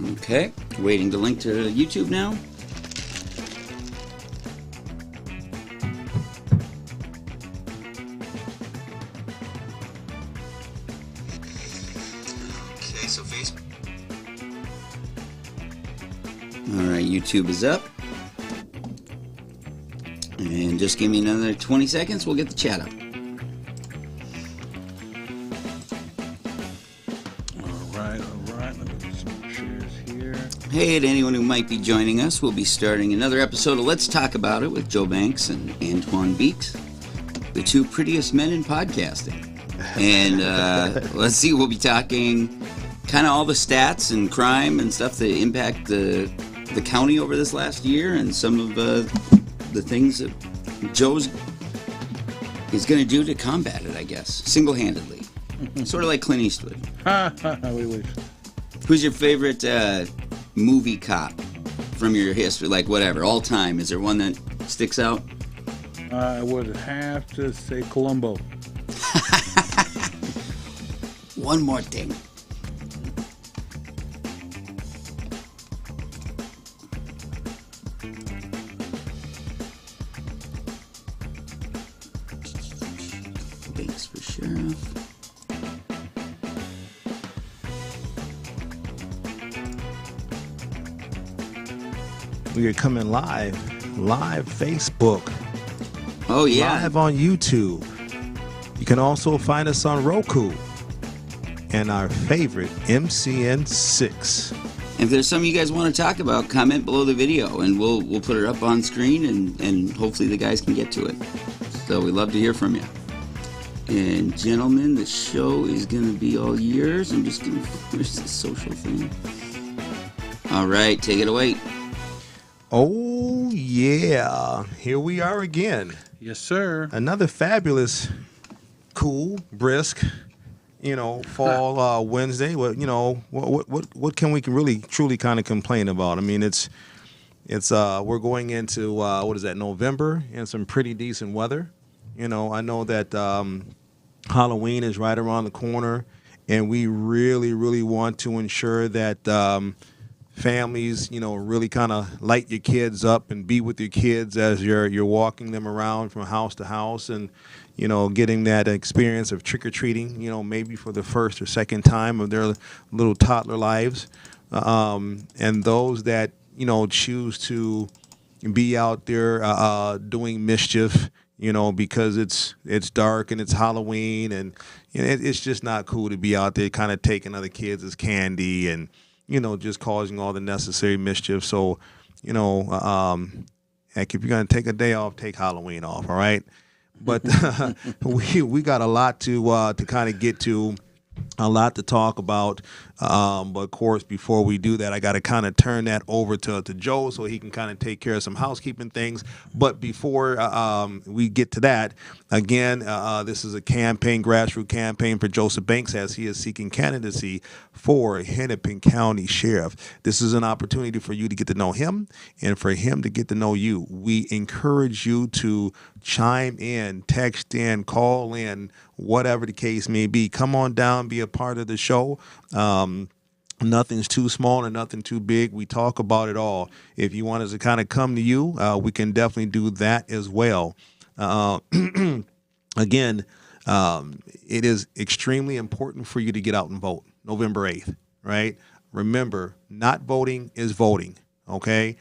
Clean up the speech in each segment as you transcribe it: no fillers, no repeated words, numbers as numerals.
Okay, waiting to link to YouTube now. Okay, so Facebook. All right, YouTube is up. And just give me another 20 seconds, we'll get the chat up. All right. Let me get some shares here. Hey, to anyone who might be joining us, we'll be starting another episode of Let's Talk About It with Joe Banks and Antoine Beeks, the two prettiest men in podcasting. And let's see, we'll be talking kind of all the stats and crime and stuff that impact the county over this last year, and some of the things that Joe's is going to do to combat it, I guess, single-handedly. Sort of like Clint Eastwood. We wish. Who's your favorite movie cop from your history? Like, whatever, all time. Is there one that sticks out? I would have to say Columbo. One more thing. Banks for sheriff. We are coming live Facebook. Oh, yeah. Live on YouTube. You can also find us on Roku and our favorite MCN6. If there's something you guys want to talk about, comment below the video, and we'll put it up on screen, and hopefully the guys can get to it. So we'd love to hear from you. And gentlemen, the show is going to be all yours. I'm just going to finish the social thing. All right, take it away. Oh, yeah. Here we are again. Yes, sir. Another fabulous, cool, brisk, fall Wednesday. Well, what can we really truly kind of complain about? I mean, it's we're going into November, and some pretty decent weather. I know that Halloween is right around the corner, and we really, really want to ensure that families, really kind of light your kids up and be with your kids as you're walking them around from house to house, and getting that experience of trick-or-treating, maybe for the first or second time of their little toddler lives. And those that, choose to be out there doing mischief, because it's dark and it's Halloween, and it's just not cool to be out there kind of taking other kids as candy and, just causing all the necessary mischief. So, heck, if you're going to take a day off, take Halloween off, all right? But we got a lot to kind of get to, a lot to talk about. But of course, before we do that, I got to kind of turn that over to Joe so he can kind of take care of some housekeeping things. But before we get to that, again, this is a grassroots campaign for Joseph Banks as he is seeking candidacy for Hennepin County Sheriff. This is an opportunity for you to get to know him and for him to get to know you. We encourage you to chime in, text in, call in, whatever the case may be. Come on down, be a part of the show. Nothing's too small and nothing too big. We talk about it all. If you want us to kind of come to you, we can definitely do that as well. Again, it is extremely important for you to get out and vote November 8th, right? Remember, not voting is voting, okay?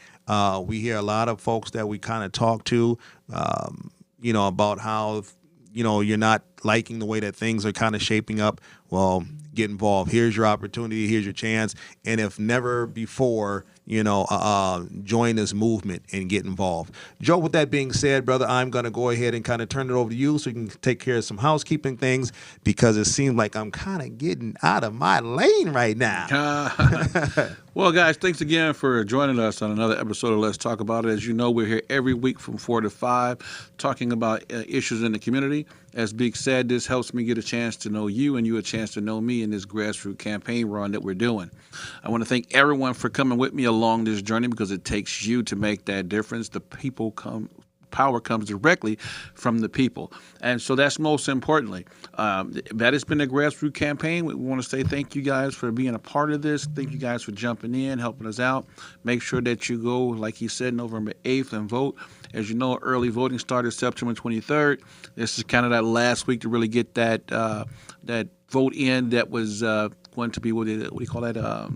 We hear a lot of folks that we kind of talk to, about how, you're not liking the way that things are kind of shaping up. Well, get involved. Here's your opportunity. Here's your chance. And if never before, join this movement and get involved. Joe, with that being said, brother, I'm going to go ahead and kind of turn it over to you so you can take care of some housekeeping things, because it seems like I'm kind of getting out of my lane right now. Well, guys, thanks again for joining us on another episode of Let's Talk About It. As you know, we're here every week from 4 to 5 talking about issues in the community. As Beek said, this helps me get a chance to know you and you a chance to know me in this grassroots campaign run that we're doing. I want to thank everyone for coming with me along this journey, because it takes you to make that difference. The people power comes directly from the people. And so that's most importantly. That has been a grassroots campaign. We want to say thank you guys for being a part of this. Thank you guys for jumping in, helping us out. Make sure that you go, like he said, November 8th and vote. As you know, early voting started September 23rd. This is kind of that last week to really get that that vote in that was going to be, what do you call that?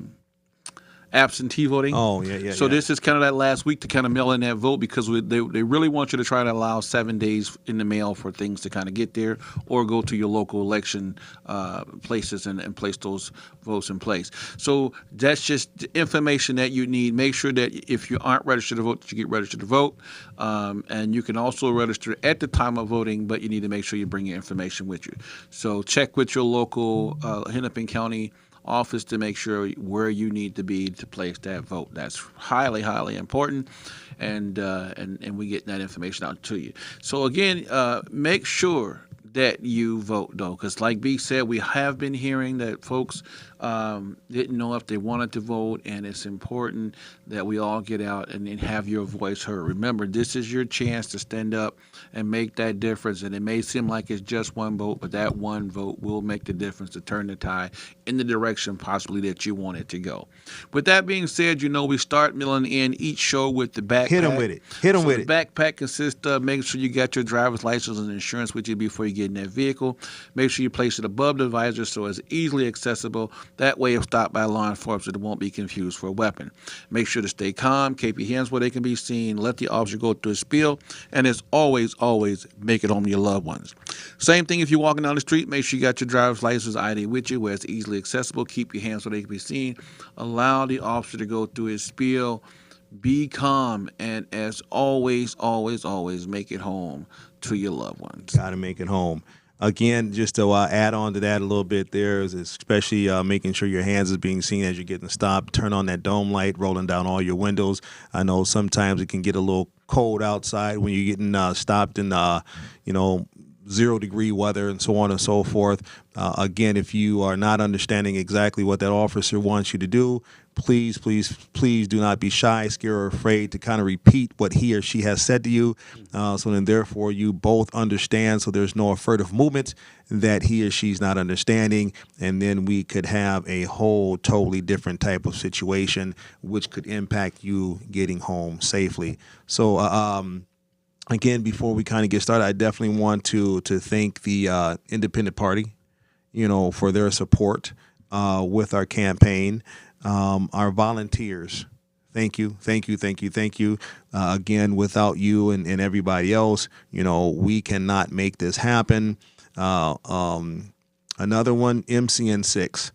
Absentee voting. Oh, yeah. So this is kind of that last week to kind of mail in that vote, because they really want you to try to allow 7 days in the mail for things to kind of get there, or go to your local election places and place those votes in place. So that's just the information that you need. Make sure that if you aren't registered to vote, that you get registered to vote. And you can also register at the time of voting, but you need to make sure you bring your information with you. So check with your local Hennepin County office to make sure where you need to be to place that vote. That's highly, highly important, and we get that information out to you. So again, make sure that you vote, though, because like B said, we have been hearing that folks didn't know if they wanted to vote, and it's important that we all get out and have your voice heard. Remember, this is your chance to stand up and make that difference, and it may seem like it's just one vote, but that one vote will make the difference to turn the tide in the direction possibly that you want it to go. With that being said, we start milling in each show with the backpack. Hit them with it. The backpack consists of making sure you got your driver's license and insurance with you before you get in that vehicle. Make sure you place it above the visor so it's easily accessible. That way, if stopped by law enforcement, it won't be confused for a weapon. Make sure to stay calm, keep your hands where they can be seen, let the officer go through his spiel, and as always, make it home to your loved ones. Same thing if you're walking down the street, make sure you got your driver's license ID with you where it's easily accessible. Keep your hands where they can be seen. Allow the officer to go through his spiel. Be calm, and as always, make it home to your loved ones. Got to make it home. Again, just to add on to that a little bit there, is especially making sure your hands is being seen as you're getting stopped. Turn on that dome light, rolling down all your windows. I know sometimes it can get a little cold outside when you're getting stopped in, 0-degree weather and so on and so forth. Again, if you are not understanding exactly what that officer wants you to do, please do not be shy, scared, or afraid to kind of repeat what he or she has said to you. So then therefore you both understand, so there's no furtive movement that he or she's not understanding, and then we could have a whole totally different type of situation which could impact you getting home safely. So again, before we kind of get started, I definitely want to thank the Independent Party, for their support with our campaign. Our volunteers, thank you. Again, without you and everybody else, we cannot make this happen. Another one, MCN6.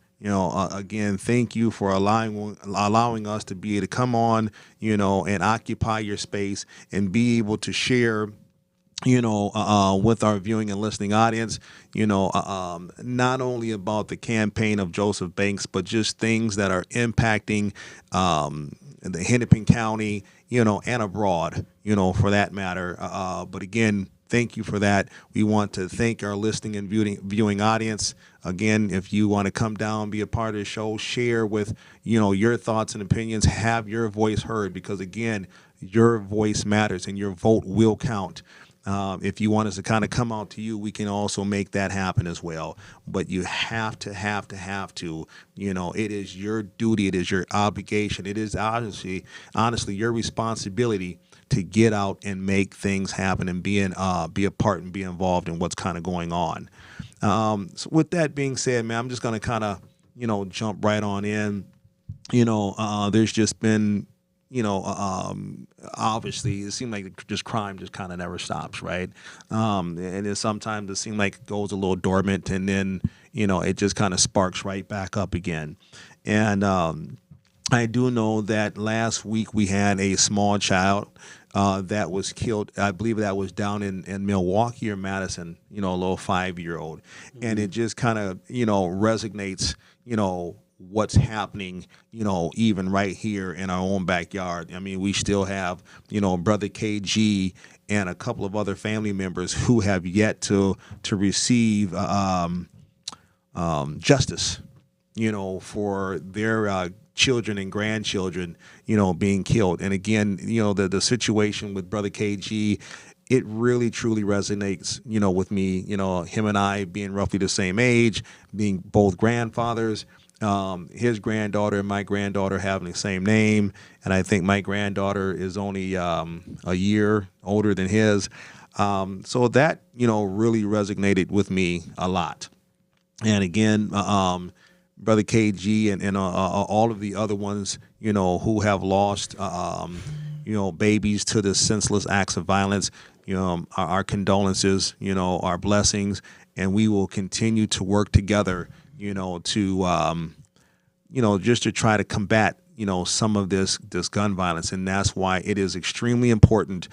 Again, thank you for allowing us to be able to come on, and occupy your space and be able to share, with our viewing and listening audience, not only about the campaign of Joseph Banks, but just things that are impacting the Hennepin County, and abroad, for that matter. But again, thank you for that. We want to thank our listening and viewing audience. Again, if you want to come down, be a part of the show, share with, your thoughts and opinions, have your voice heard, because again, your voice matters and your vote will count. If you want us to kind of come out to you, we can also make that happen as well. But you have to, it is your duty, it is your obligation, it is honestly your responsibility to get out and make things happen and be a part and be involved in what's kind of going on. So with that being said, man, I'm just going to kind of, jump right on in. There's just been, obviously it seems like just crime just kind of never stops, right? And then sometimes it seems like it goes a little dormant, and then, it just kind of sparks right back up again. And I do know that last week we had a small child that was killed. I believe that was down in Milwaukee or Madison, a little 5-year-old. Mm-hmm. And it just kind of, resonates, what's happening, even right here in our own backyard. I mean, we still have, Brother KG and a couple of other family members who have yet to receive justice, for their children and grandchildren, being killed. And again, the situation with Brother KG, it really truly resonates, with me. Him and I being roughly the same age, being both grandfathers. His granddaughter and my granddaughter having the same name, and I think my granddaughter is only a year older than his. So that really resonated with me a lot. And again, Brother KG and all of the other ones, who have lost, babies to the senseless acts of violence, our condolences, our blessings, and we will continue to work together, to, just to try to combat, some of this gun violence. And that's why it is extremely important,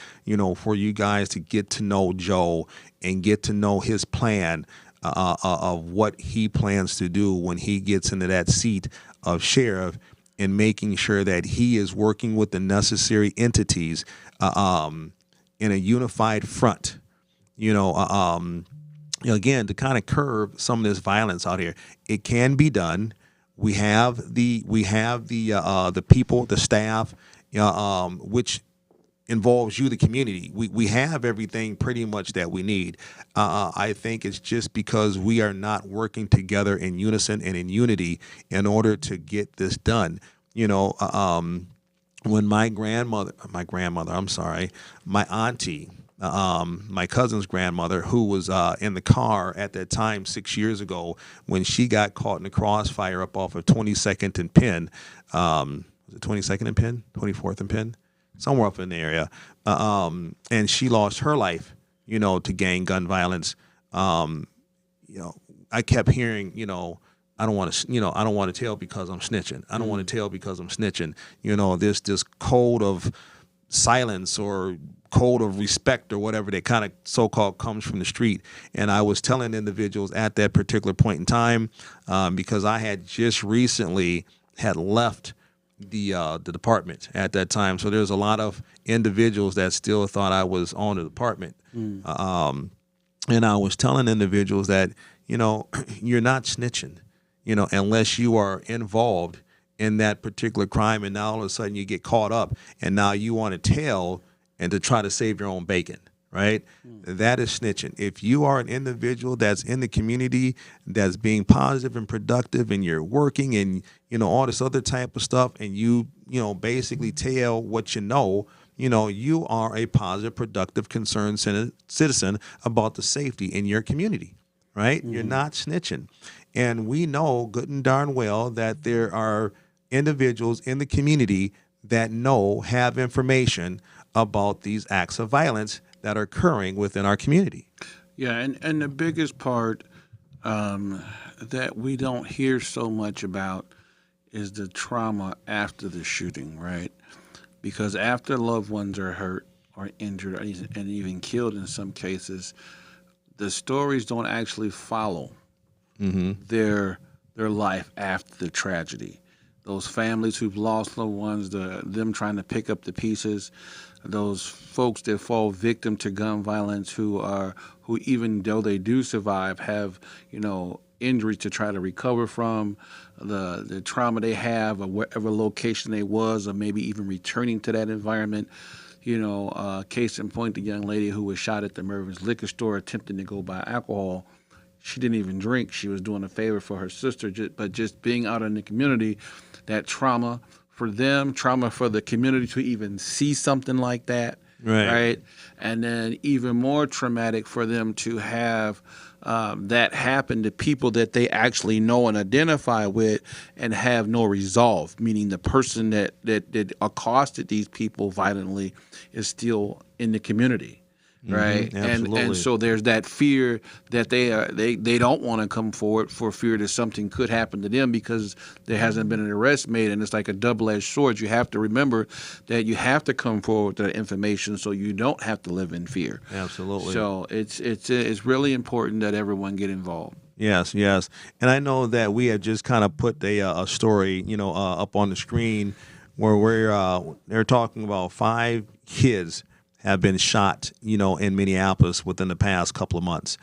for you guys to get to know Joe and get to know his plan of what he plans to do when he gets into that seat of sheriff, and making sure that he is working with the necessary entities in a unified front, again, to kind of curb some of this violence out here. It can be done. We have the people, the staff, which involves you, the community. We have everything pretty much that we need. I think it's just because we are not working together in unison and in unity in order to get this done. When my auntie, my cousin's grandmother, who was in the car at that time 6 years ago, when she got caught in the crossfire up off of 22nd and Penn, was it 22nd and Penn, 24th and Penn, somewhere up in the area, and she lost her life, to gang gun violence. I kept hearing, I don't want to tell because I'm snitching. I don't want to tell because I'm snitching. This code of silence or code of respect or whatever that kind of so-called comes from the street. And I was telling individuals at that particular point in time, because I had just recently had left the department at that time. So there's a lot of individuals that still thought I was on the department. And I was telling individuals that, you're not snitching, unless you are involved in that particular crime, and now all of a sudden you get caught up and now you want to tell and to try to save your own bacon, right? That is snitching. If you are an individual that's in the community, that's being positive and productive, and you're working and, all this other type of stuff, and you basically tell what you are a positive, productive, concerned citizen about the safety in your community, right? You're not snitching. And we know good and darn well that there are individuals in the community that have information about these acts of violence that are occurring within our community. Yeah, and the biggest part that we don't hear so much about is the trauma after the shooting, right? Because after loved ones are hurt or injured and even killed in some cases, the stories don't actually follow their life after the tragedy. Those families who've lost loved ones, them trying to pick up the pieces, those folks that fall victim to gun violence who even though they do survive have injuries to try to recover from, the trauma they have or whatever location they was, or maybe even returning to that environment. Case in point, the young lady who was shot at the Mervin's liquor store attempting to go buy alcohol. She didn't even drink. She was doing a favor for her sister, but just being out in the community, that trauma for them, trauma for the community to even see something like that, right? And then even more traumatic for them to have that happen to people that they actually know and identify with and have no resolve, meaning the person that accosted these people violently is still in the community. Right, and so there's that fear that they don't want to come forward for fear that something could happen to them because there hasn't been an arrest made, and it's like a double-edged sword. You have to remember that you have to come forward with that information so you don't have to live in fear. Absolutely. So it's really important that everyone get involved. Yes, and I know that we have just kind of put a story, up on the screen where they're talking about 5 kids have been shot, in Minneapolis within the past couple of months,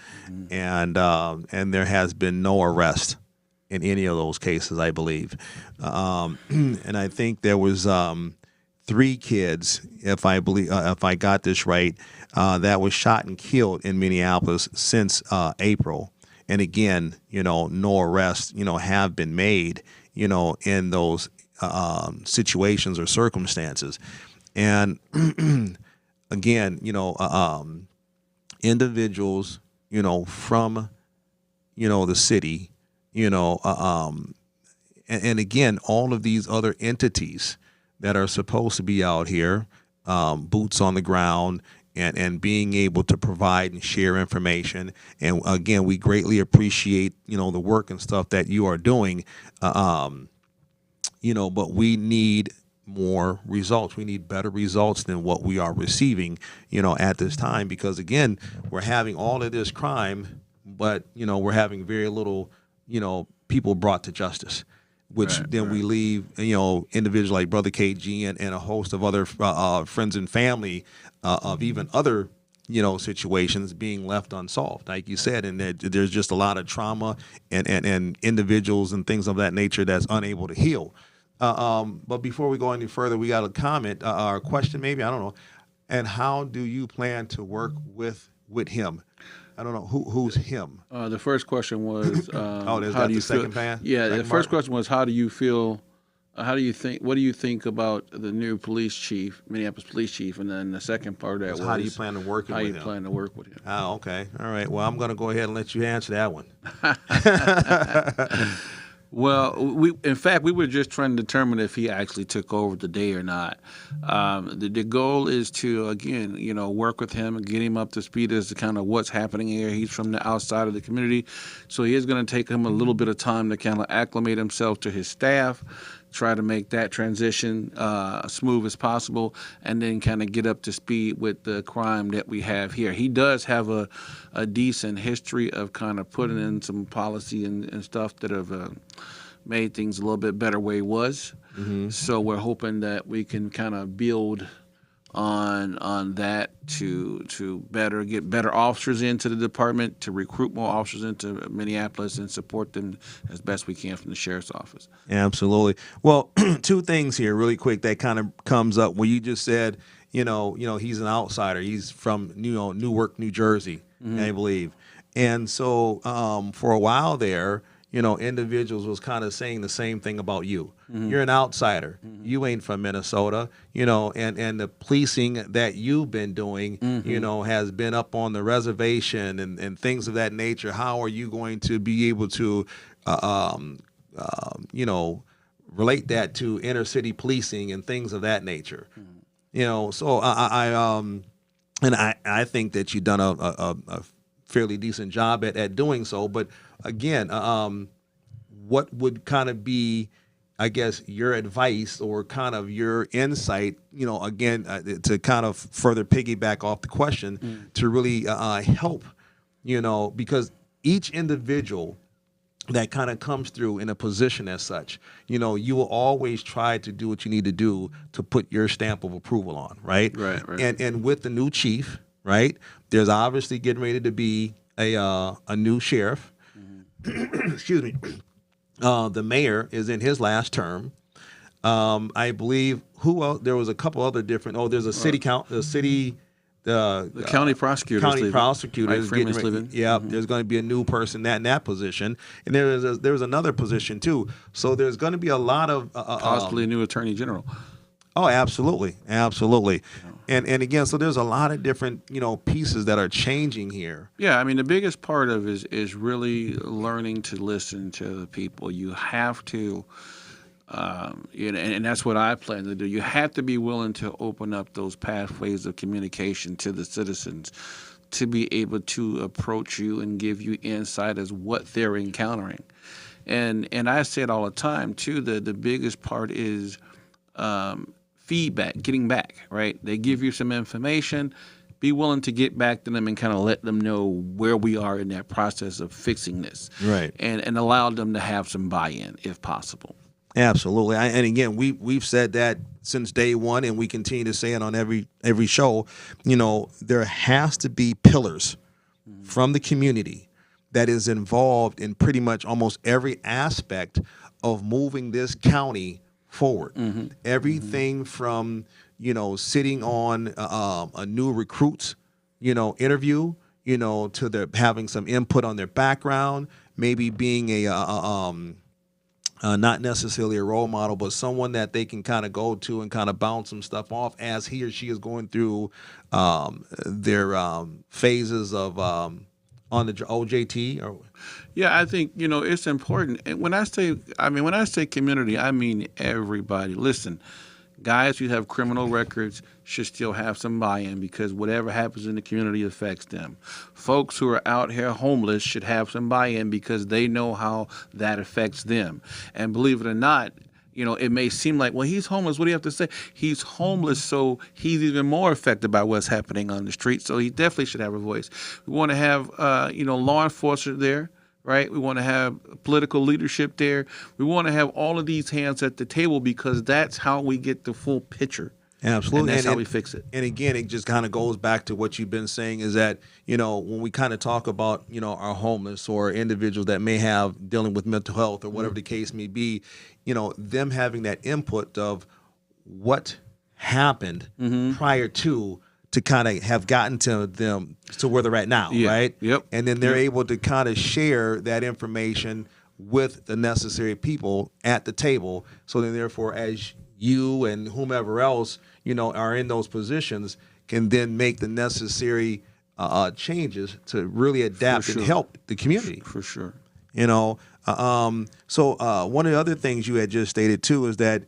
and there has been no arrest in any of those cases, I believe, and I think there was 3 kids, if I got this right, that was shot and killed in Minneapolis since April. And again, no arrests, have been made, in those situations or circumstances. And again, individuals, from, the city, and again, all of these other entities that are supposed to be out here, boots on the ground, and being able to provide and share information. And again, we greatly appreciate, the work and stuff that you are doing. But we need more results. We need better results than what we are receiving, at this time, because again, we're having all of this crime, but, we're having very little, people brought to justice. Which we leave, individuals like Brother KG and a host of other friends and family of even other, situations being left unsolved, like you said, and there's just a lot of trauma and individuals and things of that nature that's unable to heal. But before we go any further, we got a comment or a question, maybe, I don't know. And how do you plan to work with him? I don't know who's him. The first question was, how do you second feel? Yeah, the first question was, how do you feel? How do you think? What do you think about the new police chief, Minneapolis police chief? And then the second part of that was, how do you plan to work with him? How you plan to work with him? Oh, okay, all right. Well, I'm going to go ahead and let you answer that one. Well, we were just trying to determine if he actually took over today or not. The goal is to, again, work with him and get him up to speed as to kind of what's happening here. He's from the outside of the community, so he is going to take him a little bit of time to kind of acclimate himself to his staff, try to make that transition smooth as possible, and then kind of get up to speed with the crime that we have here. He does have a decent history of kind of putting in some policy and stuff that have made things a little bit better where he was. Mm-hmm. So we're hoping that we can kind of build on that to get better officers into the department, to recruit more officers into Minneapolis and support them as best we can from the sheriff's office. Absolutely. Well, 2 things here really quick that kind of comes up when you just said, he's an outsider. He's from Newark, New Jersey, mm-hmm. I believe. And so for a while there, individuals was kind of saying the same thing about you. Mm-hmm. You're an outsider. Mm-hmm. You ain't from Minnesota, and the policing that you've been doing, mm-hmm. Has been up on the reservation and things of that nature. How are you going to be able to, relate that to inner city policing and things of that nature? Mm-hmm. So I think that you've done a fairly decent job at doing so. But again, what would kind of be, I guess, your advice or kind of your insight, again, to kind of further piggyback off the question, to really help, because each individual that kind of comes through in a position as such, you will always try to do what you need to do to put your stamp of approval on, right? Right. And with the new chief, right, there's obviously getting ready to be a new sheriff. Mm-hmm. Excuse me. The mayor is in his last term. I believe who else? There was a couple other different. There's a city the county prosecutor. County prosecutor is getting ready. leaving. Yeah, Mm-hmm. There's going to be a new person in that position, and there's another position too. So there's going to be a lot of possibly a new attorney general. Oh, absolutely. And again, so there's a lot of different, pieces that are changing here. Yeah, I mean, the biggest part of it is really learning to listen to the people. You have to, and that's what I plan to do. You have to be willing to open up those pathways of communication to the citizens to be able to approach you and give you insight as what they're encountering. And I say it all the time, too, that the biggest part is feedback, getting back, right? They give you some information, be willing to get back to them and kind of let them know where we are in that process of fixing this. Right. And allow them to have some buy-in if possible. Absolutely. And again, we've said that since day one, and we continue to say it on every show. There has to be pillars from the community that is involved in pretty much almost every aspect of moving this county forward. Everything from, sitting on a new recruit's, interview, to their having some input on their background, maybe being not necessarily a role model, but someone that they can kind of go to and kind of bounce some stuff off as he or she is going through their phases of on the OJT. Yeah, I think it's important. And when I say community, I mean everybody. Listen, guys who have criminal records should still have some buy-in because whatever happens in the community affects them. Folks who are out here homeless should have some buy-in because they know how that affects them. And believe it or not, it may seem like, well, he's homeless. What do you have to say? He's homeless, so he's even more affected by what's happening on the street. So he definitely should have a voice. We want to have, law enforcement there. Right? We want to have political leadership there. We want to have all of these hands at the table because that's how we get the full picture. Absolutely. And that's how we fix it. And again, it just kind of goes back to what you've been saying is that, when we kind of talk about, our homeless or individuals that may have dealing with mental health or whatever the case may be, them having that input of what happened prior to kind of have gotten to them to where they're at now, right? Yep. And then they're able to kind of share that information with the necessary people at the table. So then therefore, as you and whomever else, are in those positions, can then make the necessary changes to really adapt and help the community. For sure. So one of the other things you had just stated too is that,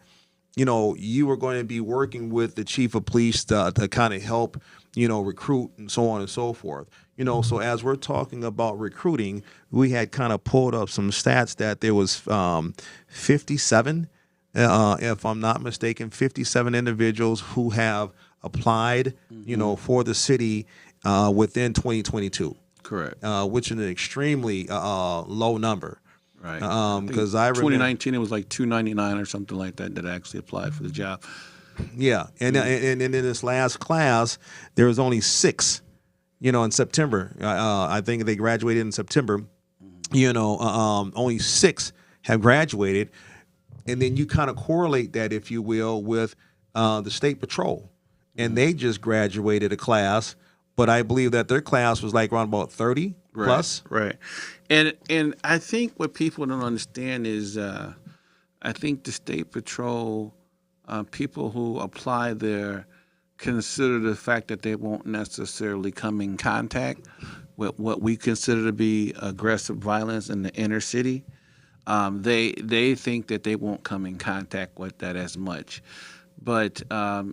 you were going to be working with the chief of police to kind of help, recruit and so on and so forth. So as we're talking about recruiting, we had kind of pulled up some stats that there was 57, if I'm not mistaken, 57 individuals who have applied, for the city within 2022. Correct. Which is an extremely low number. Right. Because I remember 2019 it was like 299 or something like that actually applied for the job. Yeah, and in this last class there was only 6. In September. I think they graduated in September. Only 6 have graduated, and then you kind of correlate that, if you will, with the State Patrol, and they just graduated a class, but I believe that their class was like around about 30 plus. Right. And I think what people don't understand is I think the State Patrol, people who apply there consider the fact that they won't necessarily come in contact with what we consider to be aggressive violence in the inner city. They think that they won't come in contact with that as much. But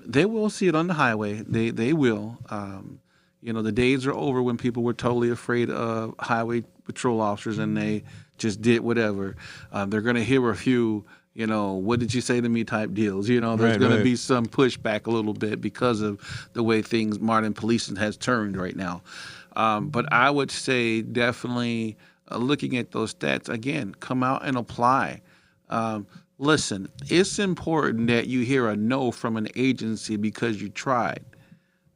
they will see it on the highway. They will. The days are over when people were totally afraid of highway patrol officers and they just did whatever. They're going to hear a few, what did you say to me type deals. There's going to be some pushback a little bit because of the way things modern policing has turned right now. But I would say definitely looking at those stats, again, come out and apply. Listen, it's important that you hear a no from an agency because you tried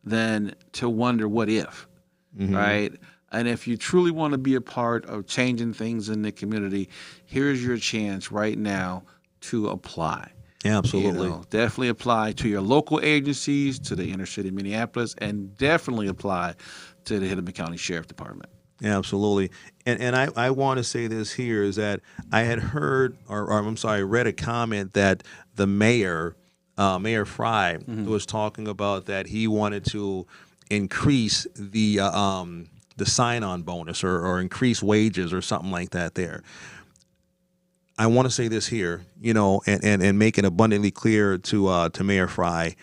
than to wonder what if, right? And if you truly want to be a part of changing things in the community, here's your chance right now to apply. Absolutely. Definitely apply to your local agencies, to the inner city of Minneapolis, and definitely apply to the Hennepin County Sheriff Department. Absolutely. And I want to say this here is that I had heard, read a comment that the mayor, Mayor Fry, was talking about that he wanted to increase the sign-on bonus or increase wages or something like that there. I want to say this here, and make it abundantly clear to Mayor Fry.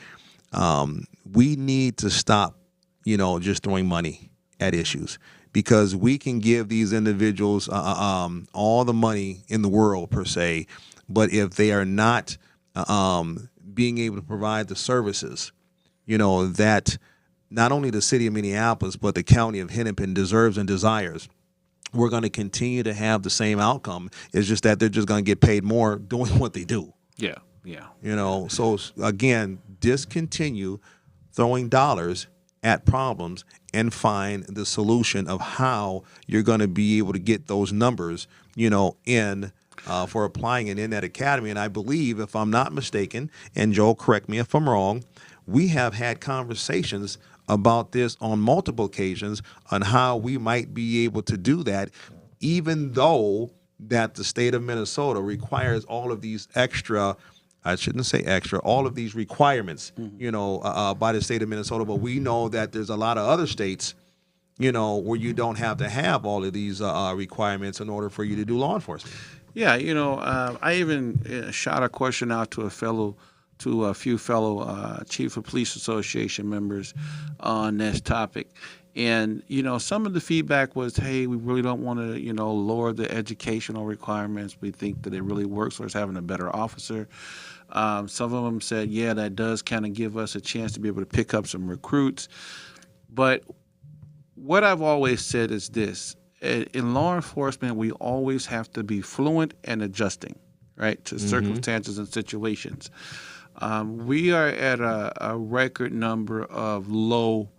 We need to stop, just throwing money at issues, because we can give these individuals all the money in the world per se, but if they are not being able to provide the services, that not only the city of Minneapolis, but the county of Hennepin deserves and desires, we're going to continue to have the same outcome. It's just that they're just going to get paid more doing what they do. Yeah. So again, discontinue throwing dollars at problems and find the solution of how you're going to be able to get those numbers, in for applying it in that academy. And I believe, if I'm not mistaken, and Joel, correct me if I'm wrong, we have had conversations about this on multiple occasions on how we might be able to do that, even though that the state of Minnesota requires all of these extra, I shouldn't say extra, all of these requirements, by the state of Minnesota. But we know that there's a lot of other states, where you don't have to have all of these requirements in order for you to do law enforcement. Yeah, I even shot a question out to a few fellow Chief of Police Association members on this topic. And, some of the feedback was, hey, we really don't want to, lower the educational requirements. We think that it really works for us having a better officer. Some of them said, yeah, that does kind of give us a chance to be able to pick up some recruits. But what I've always said is this. In law enforcement, we always have to be fluent and adjusting, right, to circumstances and situations. We are at a record number of low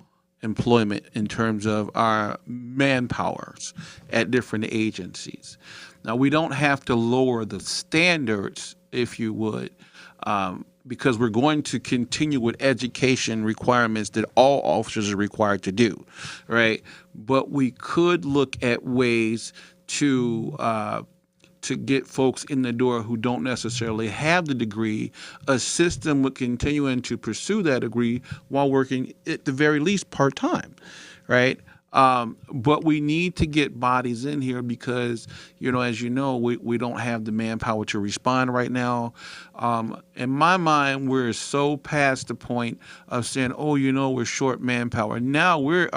employment in terms of our manpowers at different agencies. Now, we don't have to lower the standards, if you would, because we're going to continue with education requirements that all officers are required to do, right? But we could look at ways to get folks in the door who don't necessarily have the degree, assist them with continuing to pursue that degree while working at the very least part-time, right? But we need to get bodies in here because, as we don't have the manpower to respond right now. In my mind, we're so past the point of saying, we're short manpower. Now we're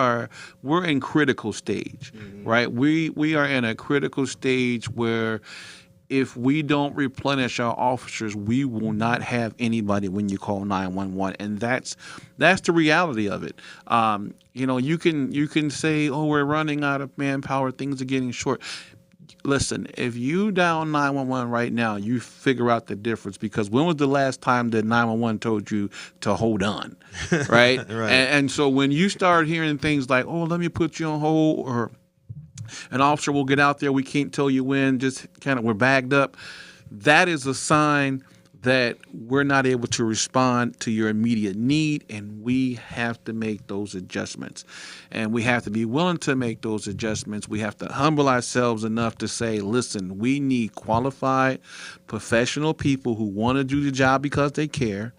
in critical stage, right? We are in a critical stage where if we don't replenish our officers, we will not have anybody when you call 911, and that's the reality of it. You can say, we're running out of manpower, things are getting short. Listen, if you dial 911 right now, you figure out the difference, because when was the last time that 911 told you to hold on, right? Right. And so when you start hearing things like, let me put you on hold, or an officer will get out there, we can't tell you when, just we're bagged up, that is a sign that we're not able to respond to your immediate need, and we have to make those adjustments. And we have to be willing to make those adjustments. We have to humble ourselves enough to say, listen, we need qualified, professional people who want to do the job because they care.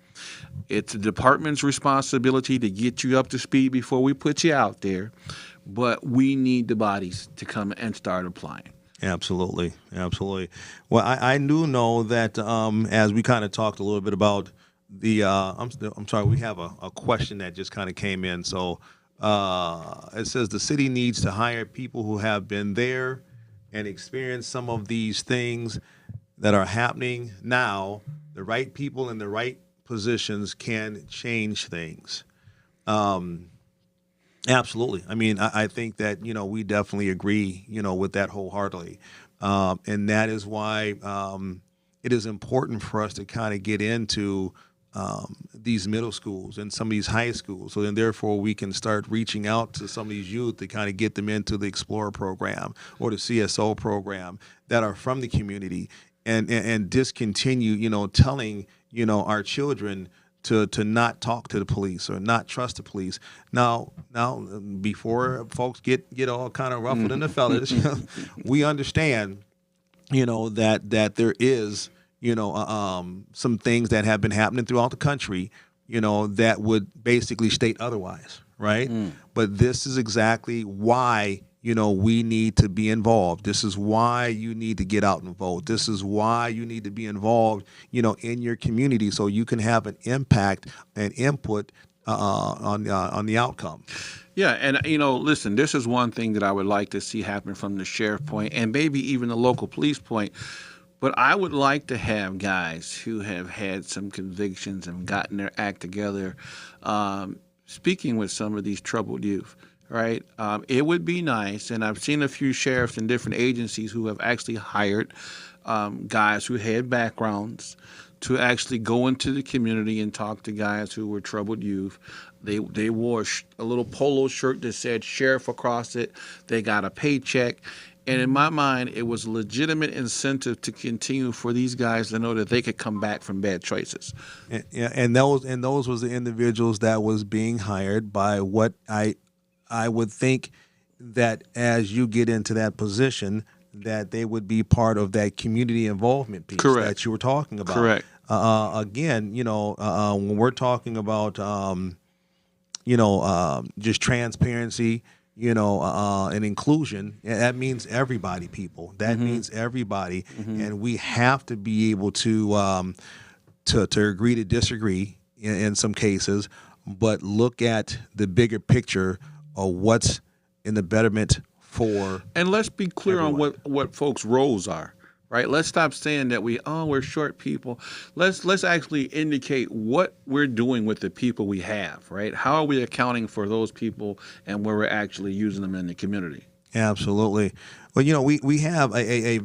It's the department's responsibility to get you up to speed before we put you out there. But we need the bodies to come and start applying. Absolutely. Well, I do know that as we kind of talked a little bit about the, I'm sorry, we have a question that just kind of came in. So it says the city needs to hire people who have been there and experienced some of these things that are happening now. The right people in the right positions can change things. Absolutely. I mean, I think that, we definitely agree, with that wholeheartedly. And that is why it is important for us to kind of get into these middle schools and some of these high schools. So then therefore we can start reaching out to some of these youth to kind of get them into the Explorer program or the CSO program that are from the community and discontinue, telling, our children to not talk to the police or not trust the police. Now, before folks get all kind of ruffled in the feathers, we understand, that there is, some things that have been happening throughout the country, that would basically state otherwise, right? But this is exactly why we need to be involved. This is why you need to get out and vote. This is why you need to be involved, in your community so you can have an impact and input on the outcome. Yeah, and listen, this is one thing that I would like to see happen from the sheriff point and maybe even the local police point. But I would like to have guys who have had some convictions and gotten their act together, speaking with some of these troubled youth. Right. It would be nice. And I've seen a few sheriffs in different agencies who have actually hired guys who had backgrounds to actually go into the community and talk to guys who were troubled youth. They wore a little polo shirt that said sheriff across it. They got a paycheck. And in my mind, it was a legitimate incentive to continue for these guys to know that they could come back from bad choices. And those was the individuals that was being hired by what I would think that as you get into that position, that they would be part of that community involvement piece Correct. that you were talking about. Correct. Again, when we're talking about, just transparency, and inclusion, that means everybody, people. That means everybody. And we have to be able to agree to disagree in some cases, but look at the bigger picture of what's in the betterment for. And let's be clear everyone. on what folks' roles are, right? Let's stop saying that we're short people. Let's actually indicate what we're doing with the people we have, right? How are we accounting for those people and where we're actually using them in the community? Absolutely. Well, we have a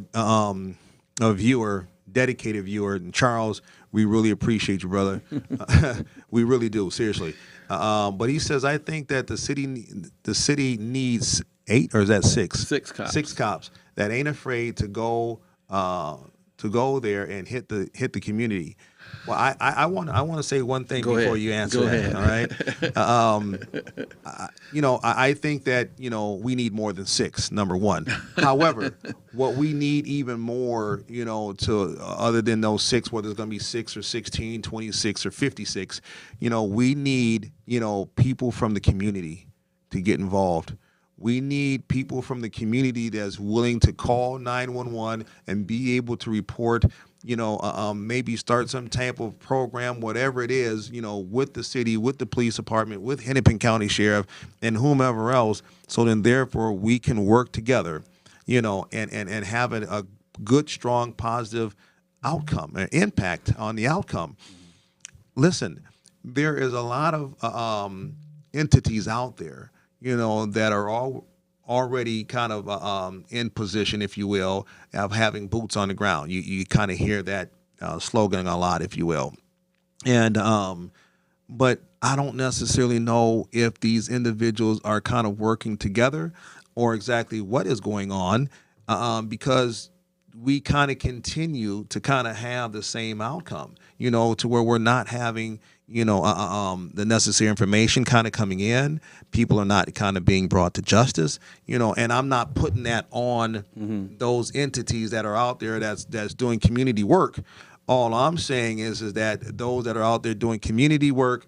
viewer, dedicated viewer, and Charles, we really appreciate you, brother. We really do, seriously. But he says, I think that the city needs 8, or is that 6? 6 cops. 6 cops that ain't afraid to go there and hit the community. Well, I want to say one thing Go before ahead. you answer Go that. ahead. All right. I think that we need more than 6. Number one. However, what we need even more, to other than those 6, whether it's going to be 6 or 16, 26 or 56, we need people from the community to get involved. We need people from the community that's willing to call 911 and be able to report, maybe start some type of program, whatever it is, with the city, with the police department, with Hennepin County Sheriff, and whomever else. So then, therefore, we can work together, and have a good, strong, positive outcome, an impact on the outcome. Listen, there is a lot of entities out there, that are all already kind of in position, if you will, of having boots on the ground. You kind of hear that slogan a lot, if you will. And but I don't necessarily know if these individuals are kind of working together or exactly what is going on, because we kind of continue to kind of have the same outcome, to where we're not having, the necessary information kind of coming in. People are not kind of being brought to justice, and I'm not putting that on those entities that are out there that's doing community work. All I'm saying is that those that are out there doing community work,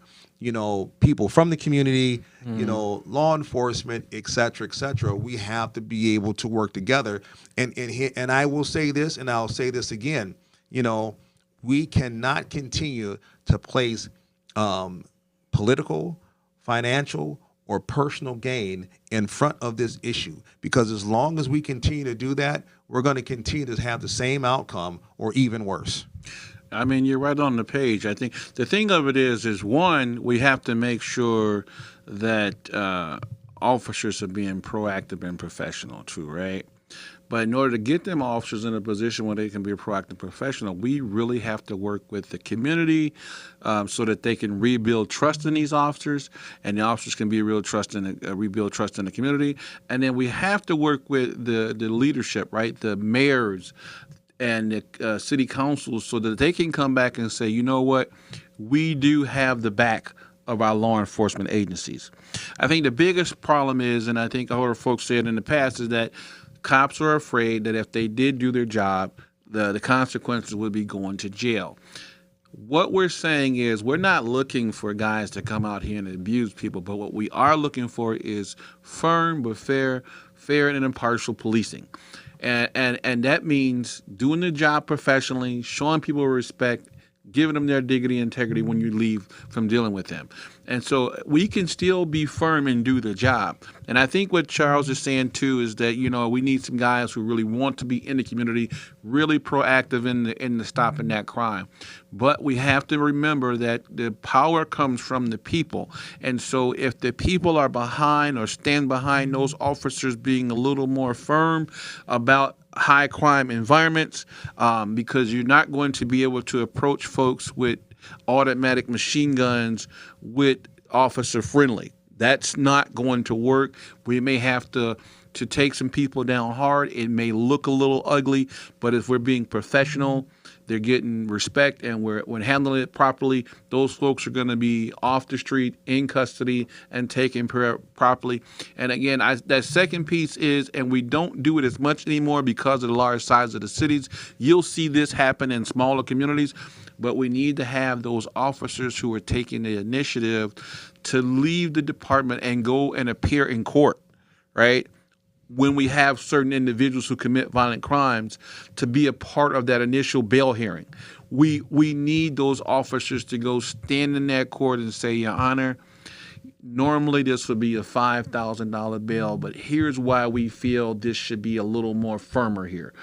people from the community, law enforcement, et cetera, we have to be able to work together. And I will say this, and I'll say this again, we cannot continue to place political, financial, or personal gain in front of this issue, because as long as we continue to do that, we're going to continue to have the same outcome or even worse. I mean, you're right on the page. I think the thing of it is one, we have to make sure that officers are being proactive and professional too, right? But in order to get them officers in a position where they can be proactive and professional, we really have to work with the community so that they can rebuild trust in these officers, and the officers can be rebuild trust in the community. And then we have to work with the leadership, right? The mayors and the city councils, so that they can come back and say, you know what, we do have the back of our law enforcement agencies. I think the biggest problem is, and I think I heard folks say it in the past, is that cops are afraid that if they did do their job, the consequences would be going to jail. What we're saying is we're not looking for guys to come out here and abuse people, but what we are looking for is firm but fair and impartial policing. And that means doing the job professionally, showing people respect, giving them their dignity and integrity when you leave from dealing with them. And so we can still be firm and do the job. And I think what Charles is saying too is that, we need some guys who really want to be in the community, really proactive in the stopping that crime. But we have to remember that the power comes from the people. And so if the people are behind or stand behind those officers being a little more firm about high crime environments, because you're not going to be able to approach folks with automatic machine guns with officer friendly. That's not going to work. We may have to take some people down hard. It may look a little ugly, but if we're being professional, they're getting respect, and we're handling it properly, those folks are going to be off the street, in custody, and taken properly. And again, that second piece is, and we don't do it as much anymore because of the large size of the cities. You'll see this happen in smaller communities, but we need to have those officers who are taking the initiative to leave the department and go and appear in court, right? When we have certain individuals who commit violent crimes, to be a part of that initial bail hearing. We need those officers to go stand in that court and say, Your Honor, normally this would be a $5,000 bail, but here's why we feel this should be a little more firmer here.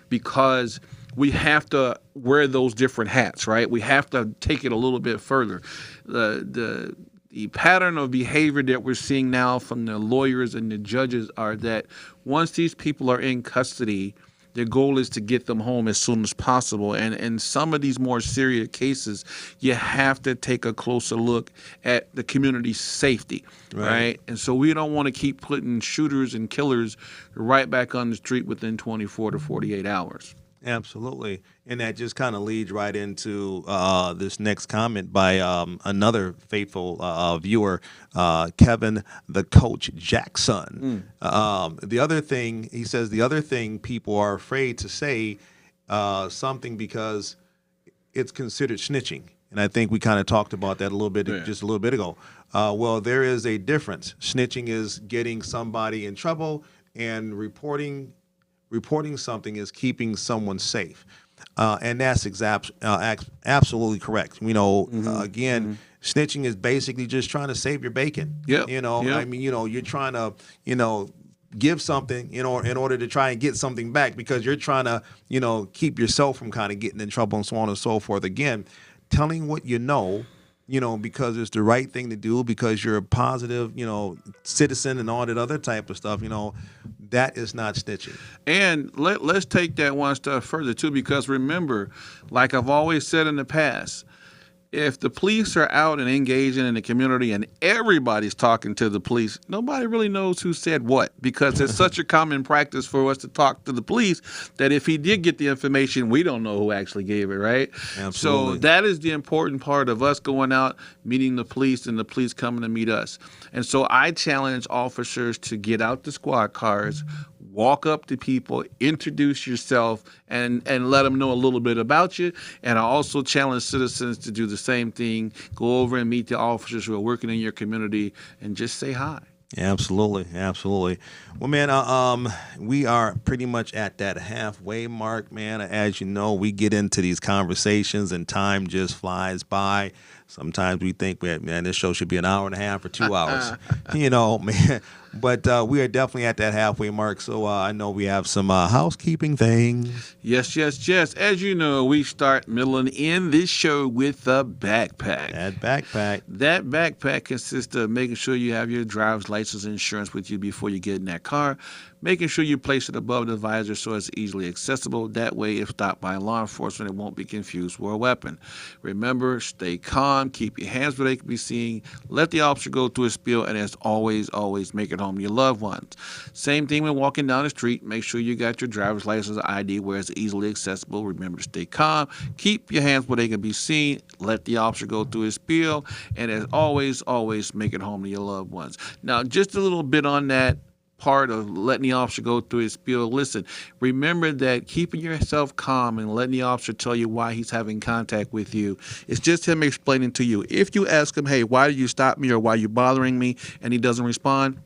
Because we have to wear those different hats, right? We have to take it a little bit further. The pattern of behavior that we're seeing now from the lawyers and the judges are that once these people are in custody, their goal is to get them home as soon as possible. And in some of these more serious cases, you have to take a closer look at the community's safety, right? And so we don't want to keep putting shooters and killers right back on the street within 24 to 48 hours. Absolutely. And that just kind of leads right into this next comment by another faithful viewer, Kevin the Coach Jackson. The other thing, he says, the other thing people are afraid to say something because it's considered snitching. And I think we kind of talked about that a little bit, just a little bit ago. Well, there is a difference. Snitching is getting somebody in trouble, and reporting something is keeping someone safe. And that's absolutely correct. Again, snitching is basically just trying to save your bacon. I mean, you're trying to, give something, in order to try and get something back, because you're trying to, keep yourself from kind of getting in trouble and so on and so forth. Again, telling what you know, because it's the right thing to do, because you're a positive, citizen and all that other type of stuff, that is not snitching. And let's take that one step further, too, because remember, like I've always said in the past, if the police are out and engaging in the community and everybody's talking to the police, nobody really knows who said what, because it's such a common practice for us to talk to the police that if he did get the information, we don't know who actually gave it, right? Absolutely. So that is the important part of us going out, meeting the police, and the police coming to meet us. And so I challenge officers to get out the squad cars, walk up to people, introduce yourself, and let them know a little bit about you. And I also challenge citizens to do the same thing. Go over and meet the officers who are working in your community and just say hi. Absolutely. Well, man, we are pretty much at that halfway mark, man. As you know, we get into these conversations and time just flies by. Sometimes we think, man, this show should be an hour and a half or 2 hours, man. But we are definitely at that halfway mark. So I know we have some housekeeping things. Yes. As you know, we start, middle, and end this show with a backpack. That backpack consists of making sure you have your driver's license and insurance with you before you get in that car, making sure you place it above the visor so it's easily accessible. That way, if stopped by law enforcement, it won't be confused for a weapon. Remember, stay calm, keep your hands where they can be seen, let the officer go through his spiel, and as always, make it home to your loved ones. Same thing when walking down the street. Make sure you got your driver's license or ID where it's easily accessible. Remember to stay calm, keep your hands where they can be seen, let the officer go through his spiel, and as always, make it home to your loved ones. Now, just a little bit on that part of letting the officer go through his spiel. Listen, remember that keeping yourself calm and letting the officer tell you why he's having contact with you, it's just him explaining to you. If you ask him, hey, why did you stop me, or why are you bothering me, and he doesn't respond,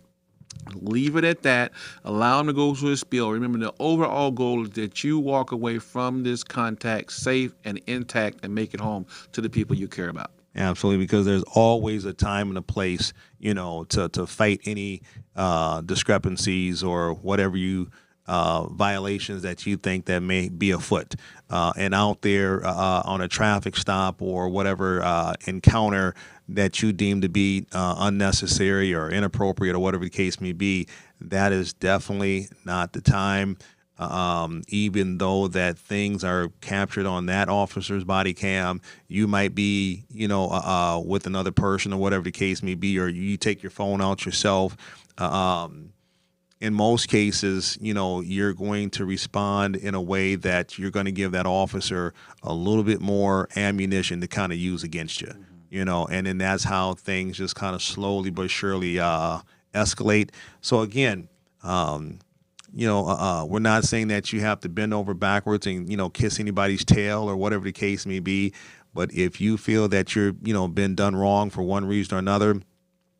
leave it at that. Allow him to go through his spiel. Remember, the overall goal is that you walk away from this contact safe and intact and make it home to the people you care about. Absolutely, because there's always a time and a place, to fight any discrepancies or whatever violations that you think that may be afoot. And out there on a traffic stop or whatever encounter that you deem to be unnecessary or inappropriate or whatever the case may be, that is definitely not the time. even though that things are captured on that officer's body cam, you might be, with another person or whatever the case may be, or you take your phone out yourself. In most cases, you're going to respond in a way that you're going to give that officer a little bit more ammunition to kind of use against you, and then that's how things just kind of slowly but surely escalate. So again, we're not saying that you have to bend over backwards and, kiss anybody's tail or whatever the case may be. But if you feel that you're, been done wrong for one reason or another,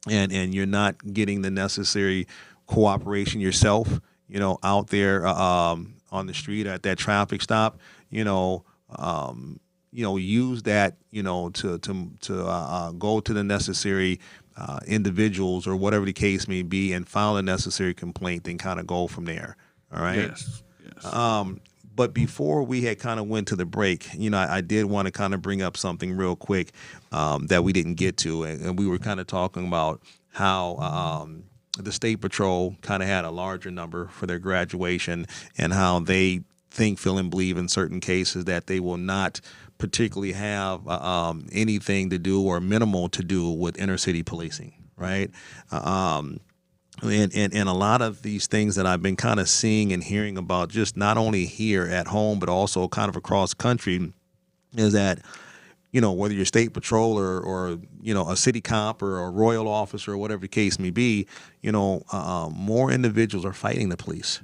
and you're not getting the necessary cooperation yourself, out there on the street at that traffic stop, use that, to go to the necessary individuals or whatever the case may be and file a necessary complaint, then kind of go from there. All right. Yes. But before we had kind of went to the break, I did want to kind of bring up something real quick that we didn't get to. And we were kind of talking about how the State Patrol kind of had a larger number for their graduation and how they think, feel, and believe in certain cases that they will not particularly have anything to do or minimal to do with inner city policing, right? And a lot of these things that I've been kind of seeing and hearing about, just not only here at home but also kind of across the country, is that whether you're state patrol or a city cop or a royal officer or whatever the case may be, more individuals are fighting the police.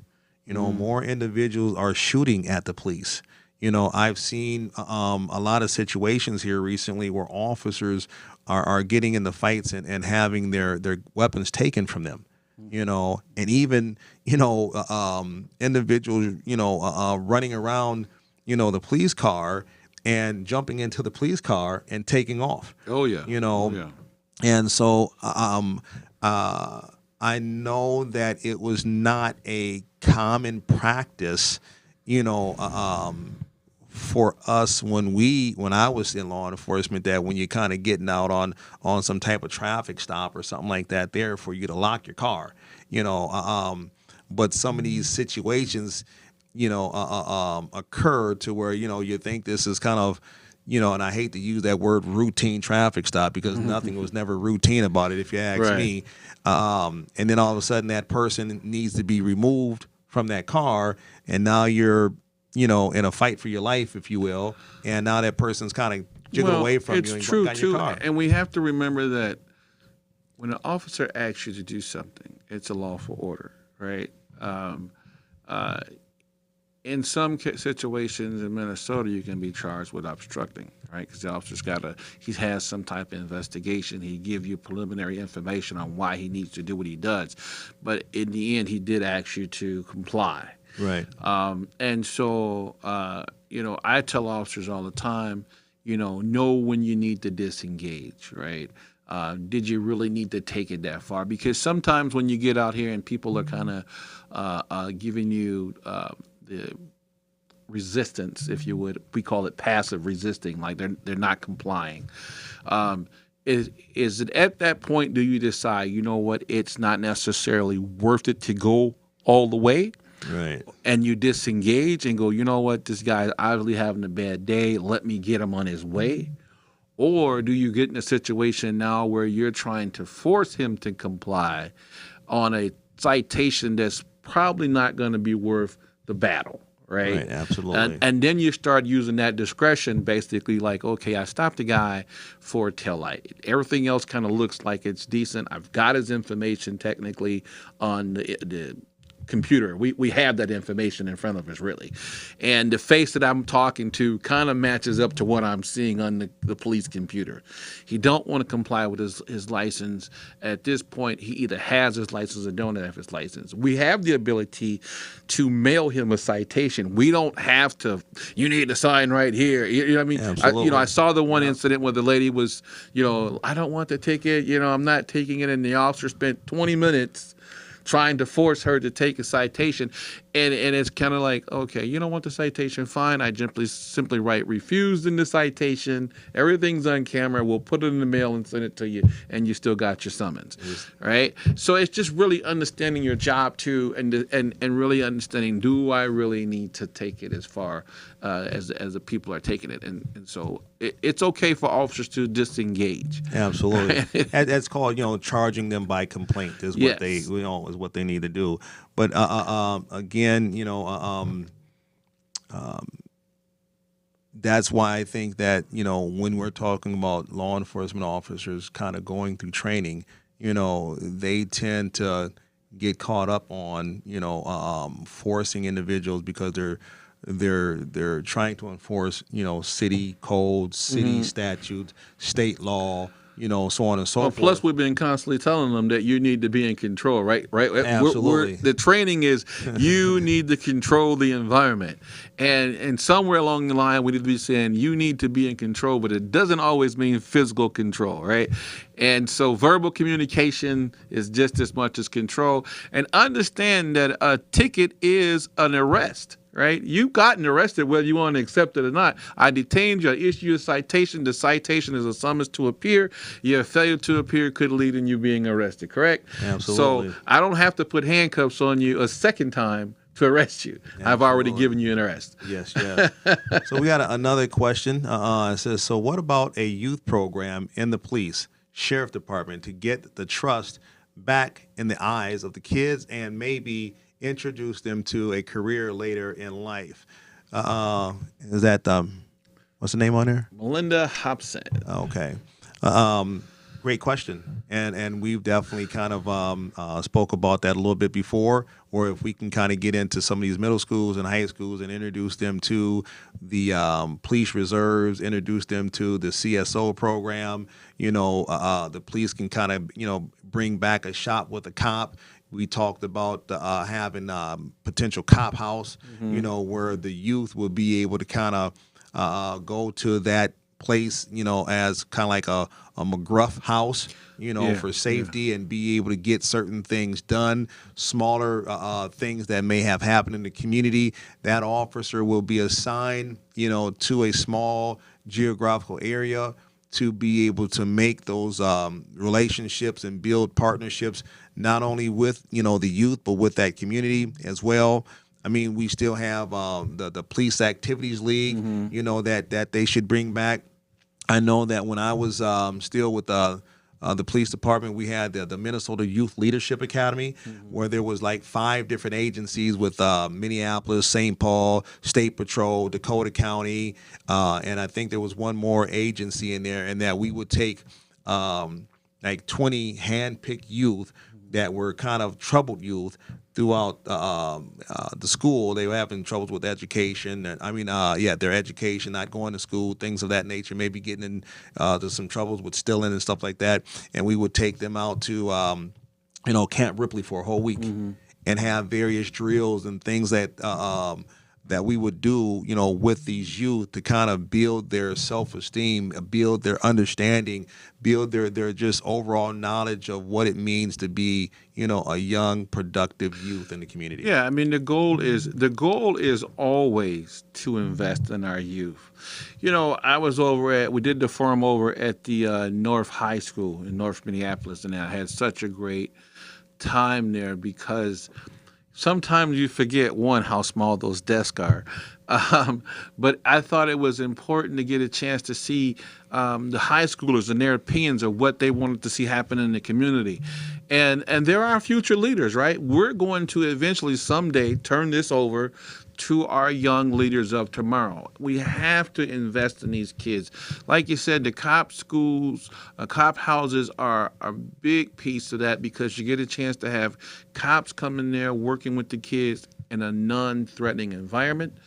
More individuals are shooting at the police. I've seen a lot of situations here recently where officers are getting in the fights and having their weapons taken from them. And even, individuals, running around, the police car and jumping into the police car and taking off. Oh, yeah. Oh, yeah. And so I know that it was not a common practice, for us when I was in law enforcement, that when you're kind of getting out on some type of traffic stop or something like that, there for you to lock your car, but some of these situations, occur to where, you think this is kind of, and I hate to use that word routine traffic stop because nothing was never routine about it, if you ask me. And then all of a sudden that person needs to be removed from that car, and now you're, in a fight for your life, if you will, and now that person's kind of jiggled away from you and got your car. And we have to remember that when an officer asks you to do something, it's a lawful order, right? In some situations in Minnesota, you can be charged with obstructing, right? Because the officer's he has some type of investigation. He give you preliminary information on why he needs to do what he does. But in the end, he did ask you to comply. Right. And so, I tell officers all the time, know when you need to disengage, right? Did you really need to take it that far? Because sometimes when you get out here and people are kind of giving you the resistance, if you would, we call it passive resisting, like they're not complying. Is it at that point, do you decide, it's not necessarily worth it to go all the way? Right. And you disengage and go, this guy's obviously having a bad day. Let me get him on his way. Or do you get in a situation now where you're trying to force him to comply on a citation that's probably not going to be worth the battle, right? Right, absolutely. And then you start using that discretion, basically like, okay, I stopped the guy for a taillight. Everything else kind of looks like it's decent. I've got his information technically on the computer. We have that information in front of us, really. And the face that I'm talking to kind of matches up to what I'm seeing on the police computer. He don't want to comply with his license. At this point, he either has his license or don't have his license. We have the ability to mail him a citation. We don't have to, you need to sign right here. You know what I mean? Absolutely. I saw the one incident where the lady was, I don't want the ticket. I'm not taking it. And the officer spent 20 minutes trying to force her to take a citation. And it's kind of like, okay, you don't want the citation, fine. I simply write refused in the citation. Everything's on camera. We'll put it in the mail and send it to you, and you still got your summons, right? So it's just really understanding your job too, and really understanding, do I really need to take it as far as the people are taking it, and so it's okay for officers to disengage. Absolutely, that's called charging them by complaint is what they is what they need to do. But again, that's why I think that when we're talking about law enforcement officers kind of going through training, they tend to get caught up on forcing individuals because they're trying to enforce city codes, city statutes, state law, so on and so forth. Plus, we've been constantly telling them that you need to be in control, right? Absolutely. The training is you need to control the environment. And somewhere along the line, we need to be saying you need to be in control, but it doesn't always mean physical control, right? And so verbal communication is just as much as control. And understand that a ticket is an arrest. Right? You've gotten arrested whether you want to accept it or not. I detained you. I issued you a citation. The citation is a summons to appear. Your failure to appear could lead in you being arrested, correct? Absolutely. So I don't have to put handcuffs on you a second time to arrest you. Absolutely. I've already given you an arrest. Yes. So we got another question. It says, so what about a youth program in the police, sheriff department to get the trust back in the eyes of the kids and maybe introduce them to a career later in life? Is that what's the name on there? Melinda Hobson. Okay. Great question, and we've definitely kind of spoke about that a little bit before. Or if we can kind of get into some of these middle schools and high schools and introduce them to the police reserves, introduce them to the CSO program. The police can kind of bring back a shop with a cop. We talked about having potential cop house, where the youth will be able to kind of go to that place, as kind of like a McGruff house, for safety and be able to get certain things done, smaller things that may have happened in the community. That officer will be assigned, to a small geographical area to be able to make those relationships and build partnerships, not only with, the youth, but with that community as well. I mean, we still have the Police Activities League, that they should bring back. I know that when I was still with the police department, we had the Minnesota Youth Leadership Academy, where there was like 5 different agencies with Minneapolis, St. Paul, State Patrol, Dakota County, and I think there was one more agency in there, and that we would take like 20 hand-picked youth that were kind of troubled youth throughout the school. They were having troubles with education. Their education, not going to school, things of that nature, maybe getting in to some troubles with stealing and stuff like that. And we would take them out to, Camp Ripley for a whole week and have various drills and things that that we would do, with these youth to kind of build their self-esteem, build their understanding, build their just overall knowledge of what it means to be, a young, productive youth in the community. Yeah, I mean, the goal is always to invest in our youth. I was we did the forum over at the North High School in North Minneapolis, and I had such a great time there because sometimes you forget, one, how small those desks are. But I thought it was important to get a chance to see the high schoolers and their opinions of what they wanted to see happen in the community. And there are future leaders, right? We're going to eventually someday turn this over to our young leaders of tomorrow. We have to invest in these kids. Like you said, the cop schools, cop houses are a big piece of that because you get a chance to have cops come in there working with the kids in a non-threatening environment.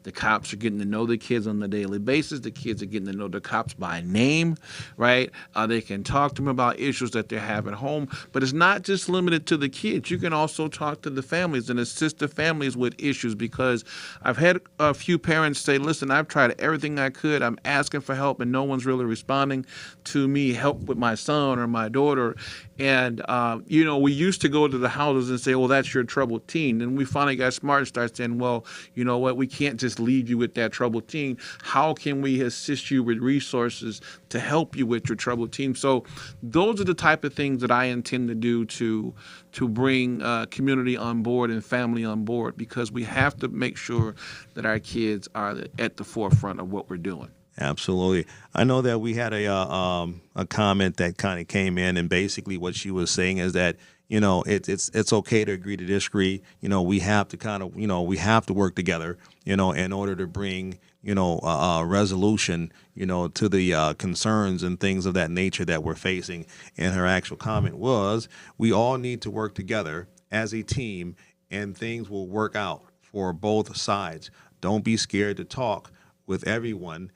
The cops are getting to know the kids on a daily basis. The kids are getting to know the cops by name, right? They can talk to them about issues that they have at home. But it's not just limited to the kids. You can also talk to the families and assist the families with issues, because I've had a few parents say, listen, I've tried everything I could. I'm asking for help and no one's really responding to me, help with my son or my daughter. And, we used to go to the houses and say, well, that's your troubled teen. And we finally got smart and started saying, well, you know what, we can't just leave you with that troubled teen. How can we assist you with resources to help you with your troubled teen? So those are the type of things that I intend to do to bring community on board and family on board, because we have to make sure that our kids are at the forefront of what we're doing. Absolutely. I know that we had a comment that kind of came in, and basically what she was saying is that, it's okay to agree to disagree. We have to kind of, we have to work together, in order to bring, a resolution, to the concerns and things of that nature that we're facing. And her actual comment was, we all need to work together as a team, and things will work out for both sides. Don't be scared to talk with everyone.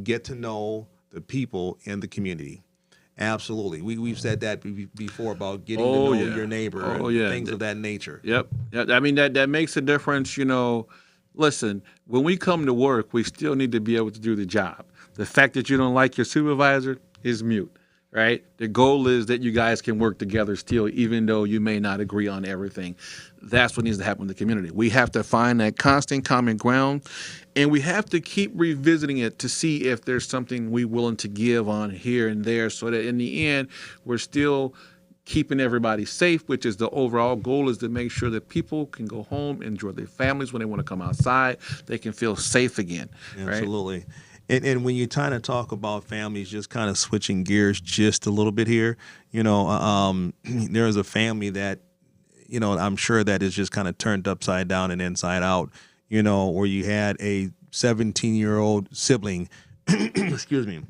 Get to know the people in the community. Absolutely. We've said that before about getting to know your neighbor and things of that nature. Yep. I mean, that makes a difference. Listen, when we come to work, we still need to be able to do the job. The fact that you don't like your supervisor is mute, right? The goal is that you guys can work together still, even though you may not agree on everything. That's what needs to happen in the community. We have to find that constant common ground, and we have to keep revisiting it to see if there's something we're willing to give on here and there, so that in the end, we're still keeping everybody safe, which is the overall goal, is to make sure that people can go home, enjoy their families. When they want to come outside, they can feel safe again. Absolutely. Right? And when you kind of talk about families, just kind of switching gears just a little bit here, there is a family that, I'm sure that is just kind of turned upside down and inside out, where you had a 17-year-old sibling, excuse me,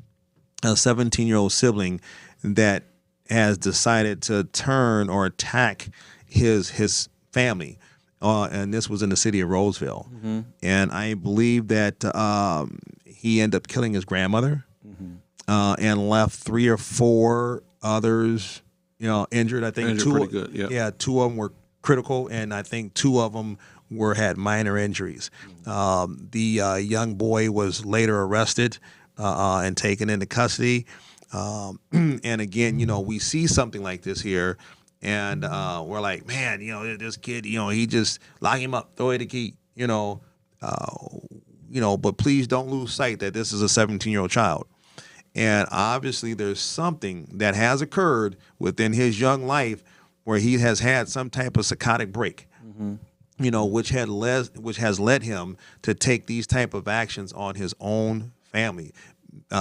a 17-year-old sibling that has decided to turn or attack his family. And this was in the city of Roseville. Mm-hmm. And I believe that he ended up killing his grandmother, and left 3 or 4 others, injured. I think two of them were critical, and I think 2 of them had minor injuries. The young boy was later arrested and taken into custody. And again, we see something like this here, and we're like, man, this kid, he just lock him up, throw away the key, but please don't lose sight that this is a 17-year-old child. And obviously there's something that has occurred within his young life where he has had some type of psychotic break, which has led him to take these type of actions on his own family.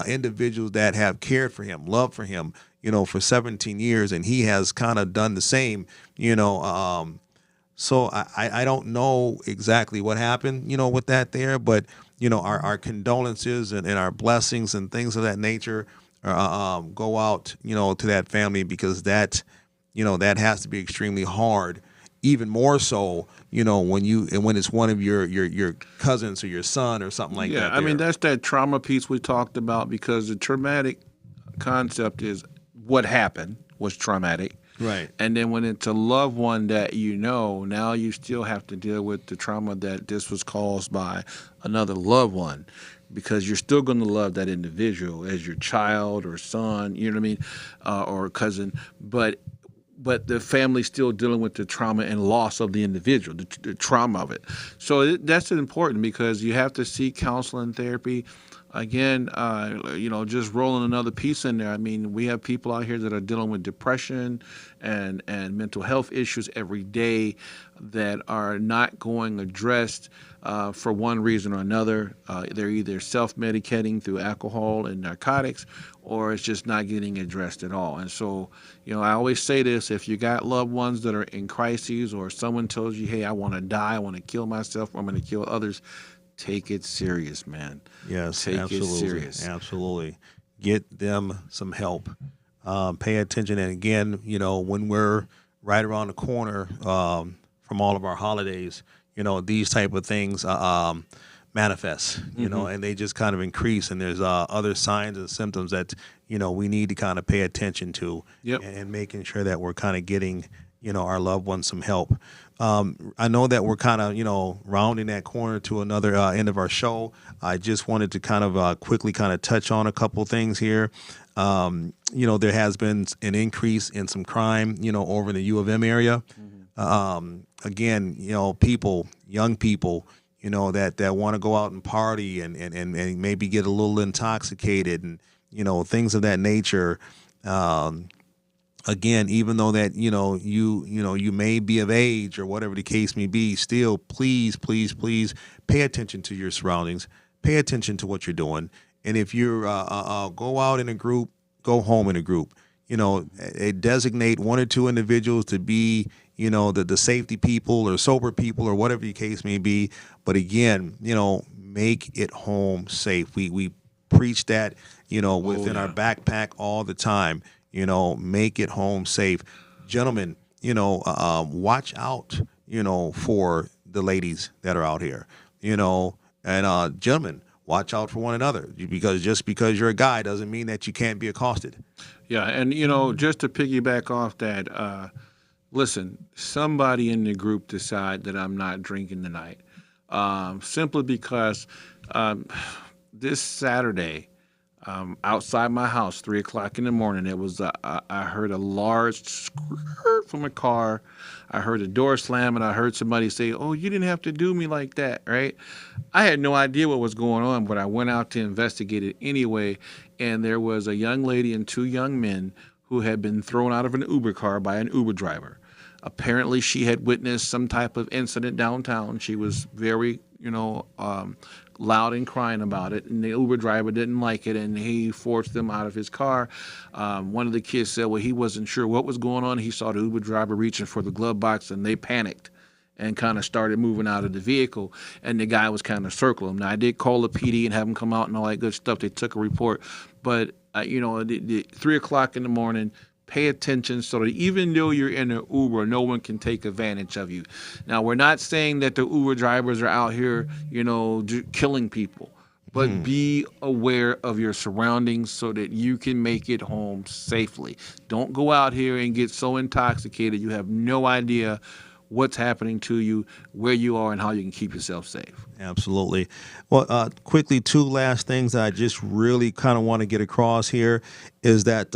Individuals that have cared for him, loved for him, for 17 years, and he has kind of done the same, So I don't know exactly what happened, with that there, but, our condolences and our blessings and things of that nature go out, to that family, because that has to be extremely hard, even more so, when it's one of your cousins or your son or something like that. Yeah, I mean, that's that trauma piece we talked about, because the traumatic concept is what happened was traumatic. Right. And then when it's a loved one that now you still have to deal with the trauma that this was caused by another loved one, because you're still going to love that individual as your child or son, or cousin, but the family's still dealing with the trauma and loss of the individual, the trauma of it. So that's important, because you have to seek counseling, therapy. Again, just rolling another piece in there. I mean, we have people out here that are dealing with depression and mental health issues every day that are not going addressed for one reason or another. They're either self-medicating through alcohol and narcotics, or it's just not getting addressed at all. And so, I always say this: if you got loved ones that are in crises, or someone tells you, hey, I want to die, I want to kill myself, or I'm going to kill others, take it serious, man. Yes, take absolutely. it serious. Absolutely. Get them some help. Pay attention. And again, when we're right around the corner from all of our holidays, these type of things, manifest, and they just kind of increase. And there's other signs and symptoms that, we need to kind of pay attention to, and making sure that we're kind of getting, our loved ones some help. I know that we're kind of, rounding that corner to another end of our show. I just wanted to kind of quickly kind of touch on a couple things here. There has been an increase in some crime, over in the U of M area. Again, young people, that want to go out and party and maybe get a little intoxicated and, things of that nature. Again, even though that, you may be of age or whatever the case may be, still, please pay attention to your surroundings, pay attention to what you're doing. And if you're go out in a group, go home in a group. Designate one or two individuals to be, the safety people or sober people or whatever the case may be. But again, make it home safe. We preach that, within our backpack all the time. Make it home safe. Gentlemen, watch out, for the ladies that are out here, and gentlemen, watch out for one another, because just because you're a guy doesn't mean that you can't be accosted. Yeah, and, just to piggyback off that, listen, somebody in the group decide that I'm not drinking tonight, simply because this Saturday, outside my house, 3 o'clock in the morning, it was I heard a large squirt from a car. I heard a door slam, and I heard somebody say, "Oh, you didn't have to do me like that," right? I had no idea what was going on, but I went out to investigate it anyway, and there was a young lady and 2 young men who had been thrown out of an Uber car by an Uber driver. Apparently, she had witnessed some type of incident downtown. She was very, loud and crying about it, and the Uber driver didn't like it, and he forced them out of his car. One of the kids said, well, he wasn't sure what was going on. He saw the Uber driver reaching for the glove box, and they panicked and kind of started moving out of the vehicle, and the guy was kind of circling him. Now, I did call the PD and have them come out and all that good stuff. They took a report, but, the 3 o'clock in the morning, pay attention so that even though you're in an Uber, no one can take advantage of you. Now, we're not saying that the Uber drivers are out here, killing people, but be aware of your surroundings so that you can make it home safely. Don't go out here and get so intoxicated you have no idea what's happening to you, where you are, and how you can keep yourself safe. Absolutely. Well, quickly, 2 last things that I just really kind of want to get across here is that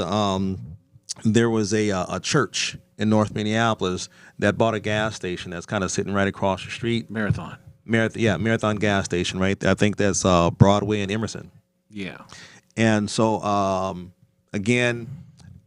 there was a church in North Minneapolis that bought a gas station that's kind of sitting right across the street. Marathon gas station, right? I think that's Broadway and Emerson. Yeah. And so, again,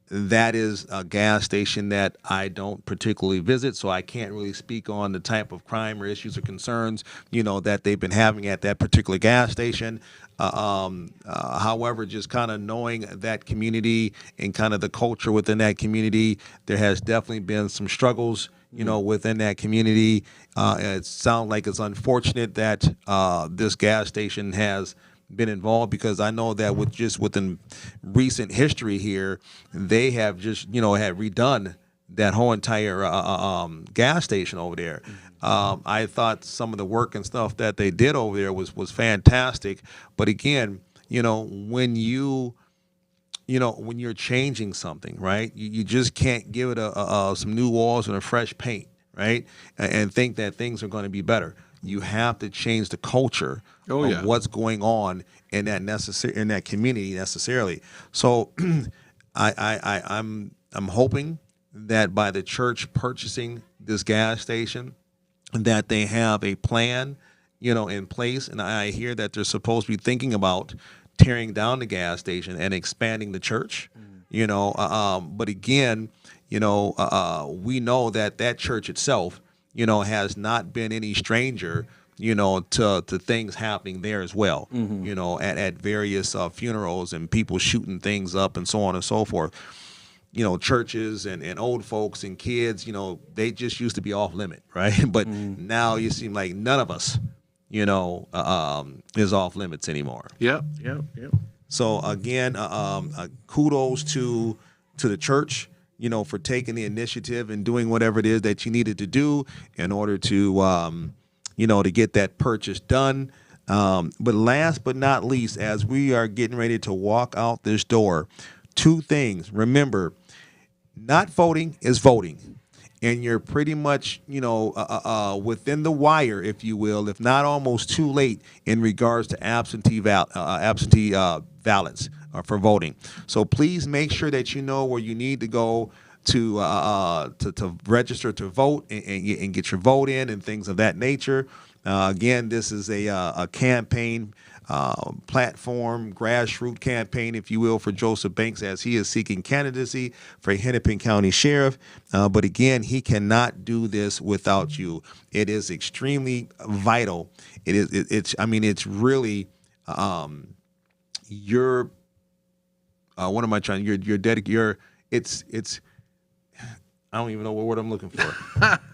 that is a gas station that I don't particularly visit, so I can't really speak on the type of crime or issues or concerns, that they've been having at that particular gas station. However, just kind of knowing that community and kind of the culture within that community, there has definitely been some struggles, within that community. It sounds like it's unfortunate that this gas station has been involved, because I know that within recent history here, they have just, had redone that whole entire gas station over there. I thought some of the work and stuff that they did over there was fantastic. But again, when you're changing something, right, you just can't give it some new walls and a fresh paint, right, and think that things are going to be better. You have to change the culture of what's going on in that community necessarily. So I'm hoping that by the church purchasing this gas station, that they have a plan, in place. And I hear that they're supposed to be thinking about tearing down the gas station and expanding the church. But again, we know that church itself, has not been any stranger, to things happening there as well, at various funerals and people shooting things up and so on and so forth. Churches and old folks and kids, they just used to be off limit, right? But now you seem like none of us, is off limits anymore. Yep. So again, kudos to the church, for taking the initiative and doing whatever it is that you needed to do in order to, to get that purchase done. But last but not least, as we are getting ready to walk out this door, 2 things. Remember, not voting is voting. And you're pretty much, within the wire, if you will, if not almost too late in regards to absentee ballots for voting. So please make sure that you know where you need to go to register to vote and get your vote in and things of that nature. Again, this is a campaign platform, grassroots campaign, if you will, for Joseph Banks as he is seeking candidacy for Hennepin County Sheriff. But again, he cannot do this without you. It is extremely vital. It's really your what am I trying? It's I don't even know what word I'm looking for.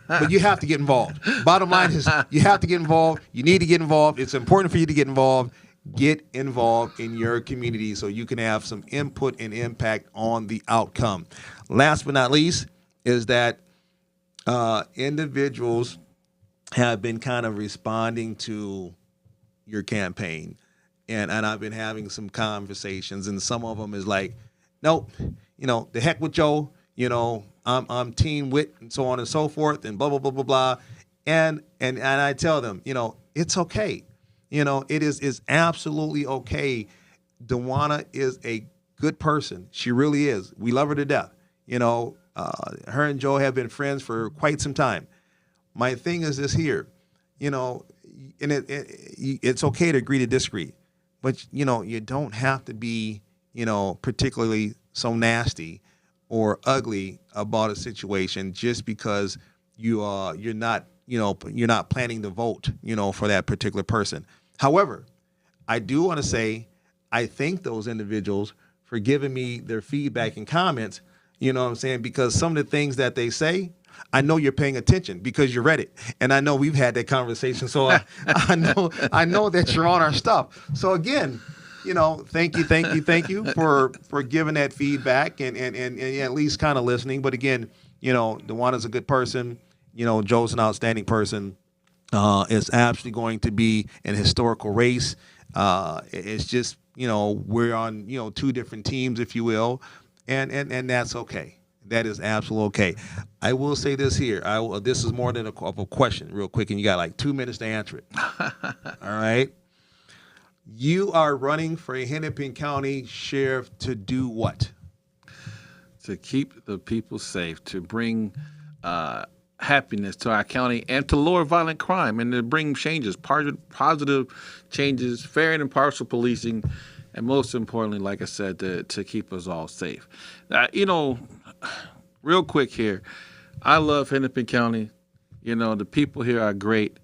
But you have to get involved. Bottom line is you have to get involved. You need to get involved. It's important for you to get involved. Get involved in your community so you can have some input and impact on the outcome. Last but not least is that individuals have been kind of responding to your campaign. And I've been having some conversations, and some of them is like, nope, the heck with Joe, I'm Team Wit and so on and so forth and blah, blah, blah, blah, blah. And I tell them, it's okay. It is absolutely okay. Dewana is a good person. She really is. We love her to death. Her and Joe have been friends for quite some time. My thing is this here, and it's okay to agree to disagree, but you don't have to be, particularly so nasty or ugly about a situation just because you're not planning to vote, for that particular person. However, I do want to say I thank those individuals for giving me their feedback and comments, because some of the things that they say, I know you're paying attention because you read it. And I know we've had that conversation. So I know that you're on our stuff. So again, thank you for giving that feedback and at least kind of listening. But again, Dewana's a good person. Joe's an outstanding person. It's absolutely going to be an historical race. It's just, we're on, 2 different teams, if you will, and that's okay. That is absolutely okay. I will say this here. This is more than of a question, real quick, and you got like 2 minutes to answer it. All right. You are running for a Hennepin County Sheriff to do what? To keep the people safe, to bring happiness to our county, and to lower violent crime, and to bring changes, positive changes, fair and impartial policing, and most importantly, like I said, to keep us all safe. Real quick here, I love Hennepin County. The people here are great.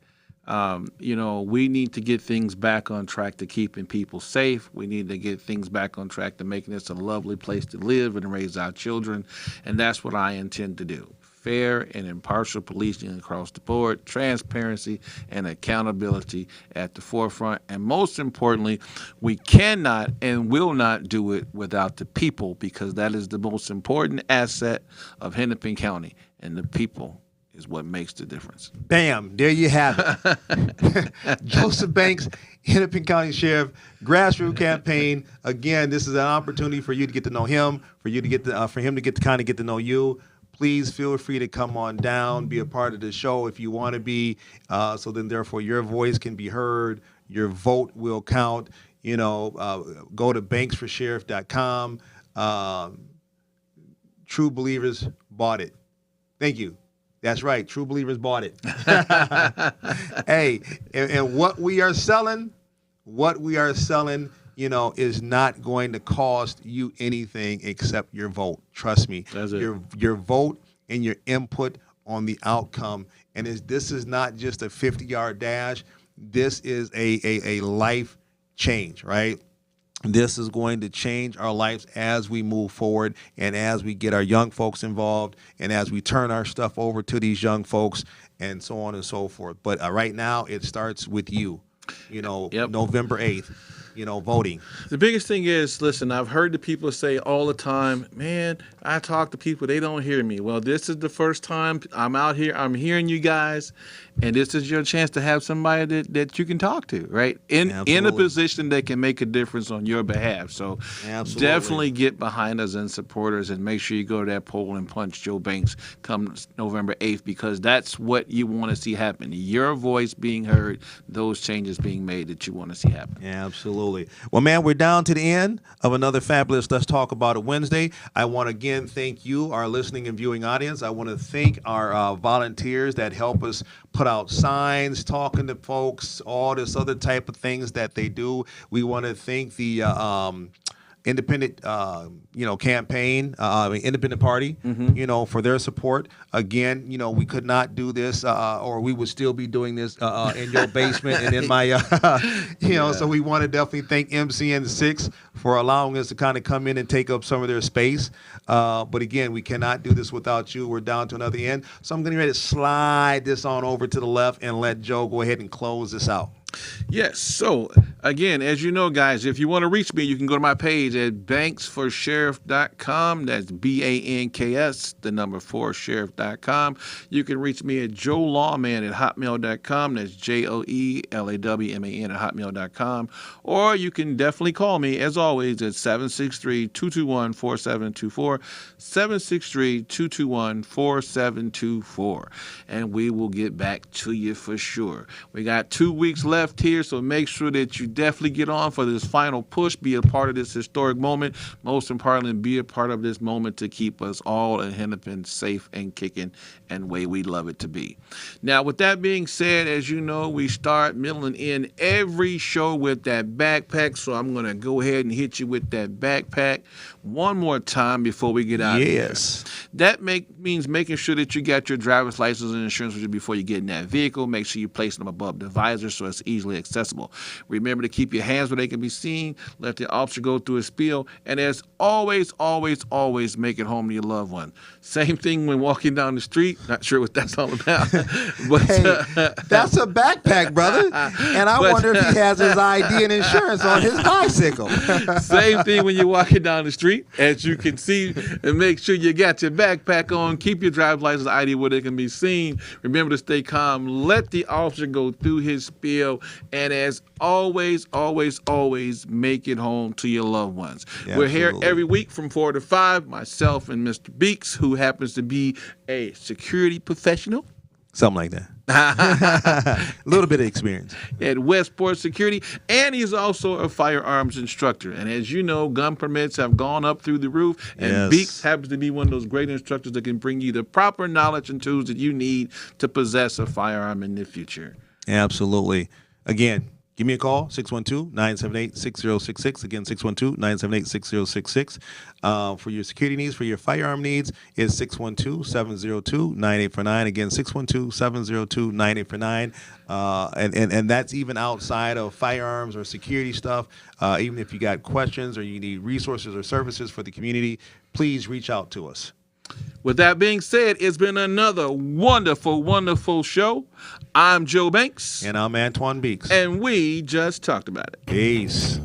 We need to get things back on track to keeping people safe. We need to get things back on track to making this a lovely place to live and raise our children. And that's what I intend to do. Fair and impartial policing across the board, transparency and accountability at the forefront. And most importantly, we cannot and will not do it without the people, because that is the most important asset of Hennepin County, and the people is what makes the difference. Bam, there you have it. Joseph Banks, Hennepin County Sheriff, grassroots campaign. Again, this is an opportunity for you to get to know him, for him to get to know you. Please feel free to come on down, be a part of the show if you want to be. So then, therefore, your voice can be heard. Your vote will count. Go to banksforsheriff.com. True Believers bought it. Thank you. That's right. True Believers bought it. Hey, and what we are selling, is not going to cost you anything except your vote. Trust me. That's it. Your vote and your input on the outcome. And this is not just a 50-yard dash. This is a life change, right? This is going to change our lives as we move forward and as we get our young folks involved and as we turn our stuff over to these young folks and so on and so forth. But right now, it starts with you. November 8th, voting. The biggest thing is, listen, I've heard the people say all the time, man, I talk to people, they don't hear me. Well, this is the first time I'm out here, I'm hearing you guys, and this is your chance to have somebody that you can talk to, right? In a position that can make a difference on your behalf. So definitely get behind us and support us, and make sure you go to that poll and punch Joe Banks come November 8th, because that's what you want to see happen. Your voice being heard, those changes being made that you want to see happen. Yeah, absolutely. Well, man, we're down to the end of another fabulous Let's Talk About It Wednesday. I want to again thank you, our listening and viewing audience. I want to thank our volunteers that help us put out signs, talking to folks, all this other type of things that they do. We want to thank the independent, campaign, independent party, for their support. Again, we could not do this, or we would still be doing this in your basement and in my, So we want to definitely thank MCN6 for allowing us to kind of come in and take up some of their space. But again, we cannot do this without you. We're down to another end. So I'm getting ready to slide this on over to the left and let Joe go ahead and close this out. Yes. So, again, as you know, guys, if you want to reach me, you can go to my page at banksforsheriff.com. That's BANKS, the number 4, sheriff.com. You can reach me at joelawman at hotmail.com. That's JOELAWMAN at hotmail.com. Or you can definitely call me, as always, at 763-221-4724, 763-221-4724. And we will get back to you for sure. We got 2 weeks left here, so make sure that you definitely get on for this final push, be a part of this historic moment. Most importantly, be a part of this moment to keep us all in Hennepin safe and kicking and way we love it to be. Now, with that being said, as you know, we start, middle, and end every show with that backpack, so I'm going to go ahead and hit you with that backpack one more time before we get out of here. That means making sure that you got your driver's license and insurance with you before you get in that vehicle. Make sure you place them above the visor so it's easily accessible. Remember to keep your hands where they can be seen. Let the officer go through his spiel. And as always, always, always make it home to your loved one. Same thing when walking down the street. Not sure what that's all about. But hey, that's a backpack, brother. And I wonder if he has his ID and insurance on his bicycle. Same thing when you're walking down the street. As you can see, and make sure you got your backpack on. Keep your driver's license ID where they can be seen. Remember to stay calm. Let the officer go through his spiel. And as always, always, always make it home to your loved ones. Yeah, we're here every week from 4 to 5. Myself and Mr. Beeks, who happens to be a security professional. Something like that. A little bit of experience. At Westport Security. And he's also a firearms instructor. And as you know, gun permits have gone up through the roof. And Beeks happens to be one of those great instructors that can bring you the proper knowledge and tools that you need to possess a firearm in the future. Absolutely. Again, give me a call, 612-978-6066. Again, 612-978-6066. For your security needs, for your firearm needs, is 612-702-9849. Again, 612-702-9849. And that's even outside of firearms or security stuff. Even if you got questions or you need resources or services for the community, please reach out to us. With that being said, it's been another wonderful, wonderful show. I'm Joe Banks. And I'm Antoine Beeks. And we just talked about it. Peace.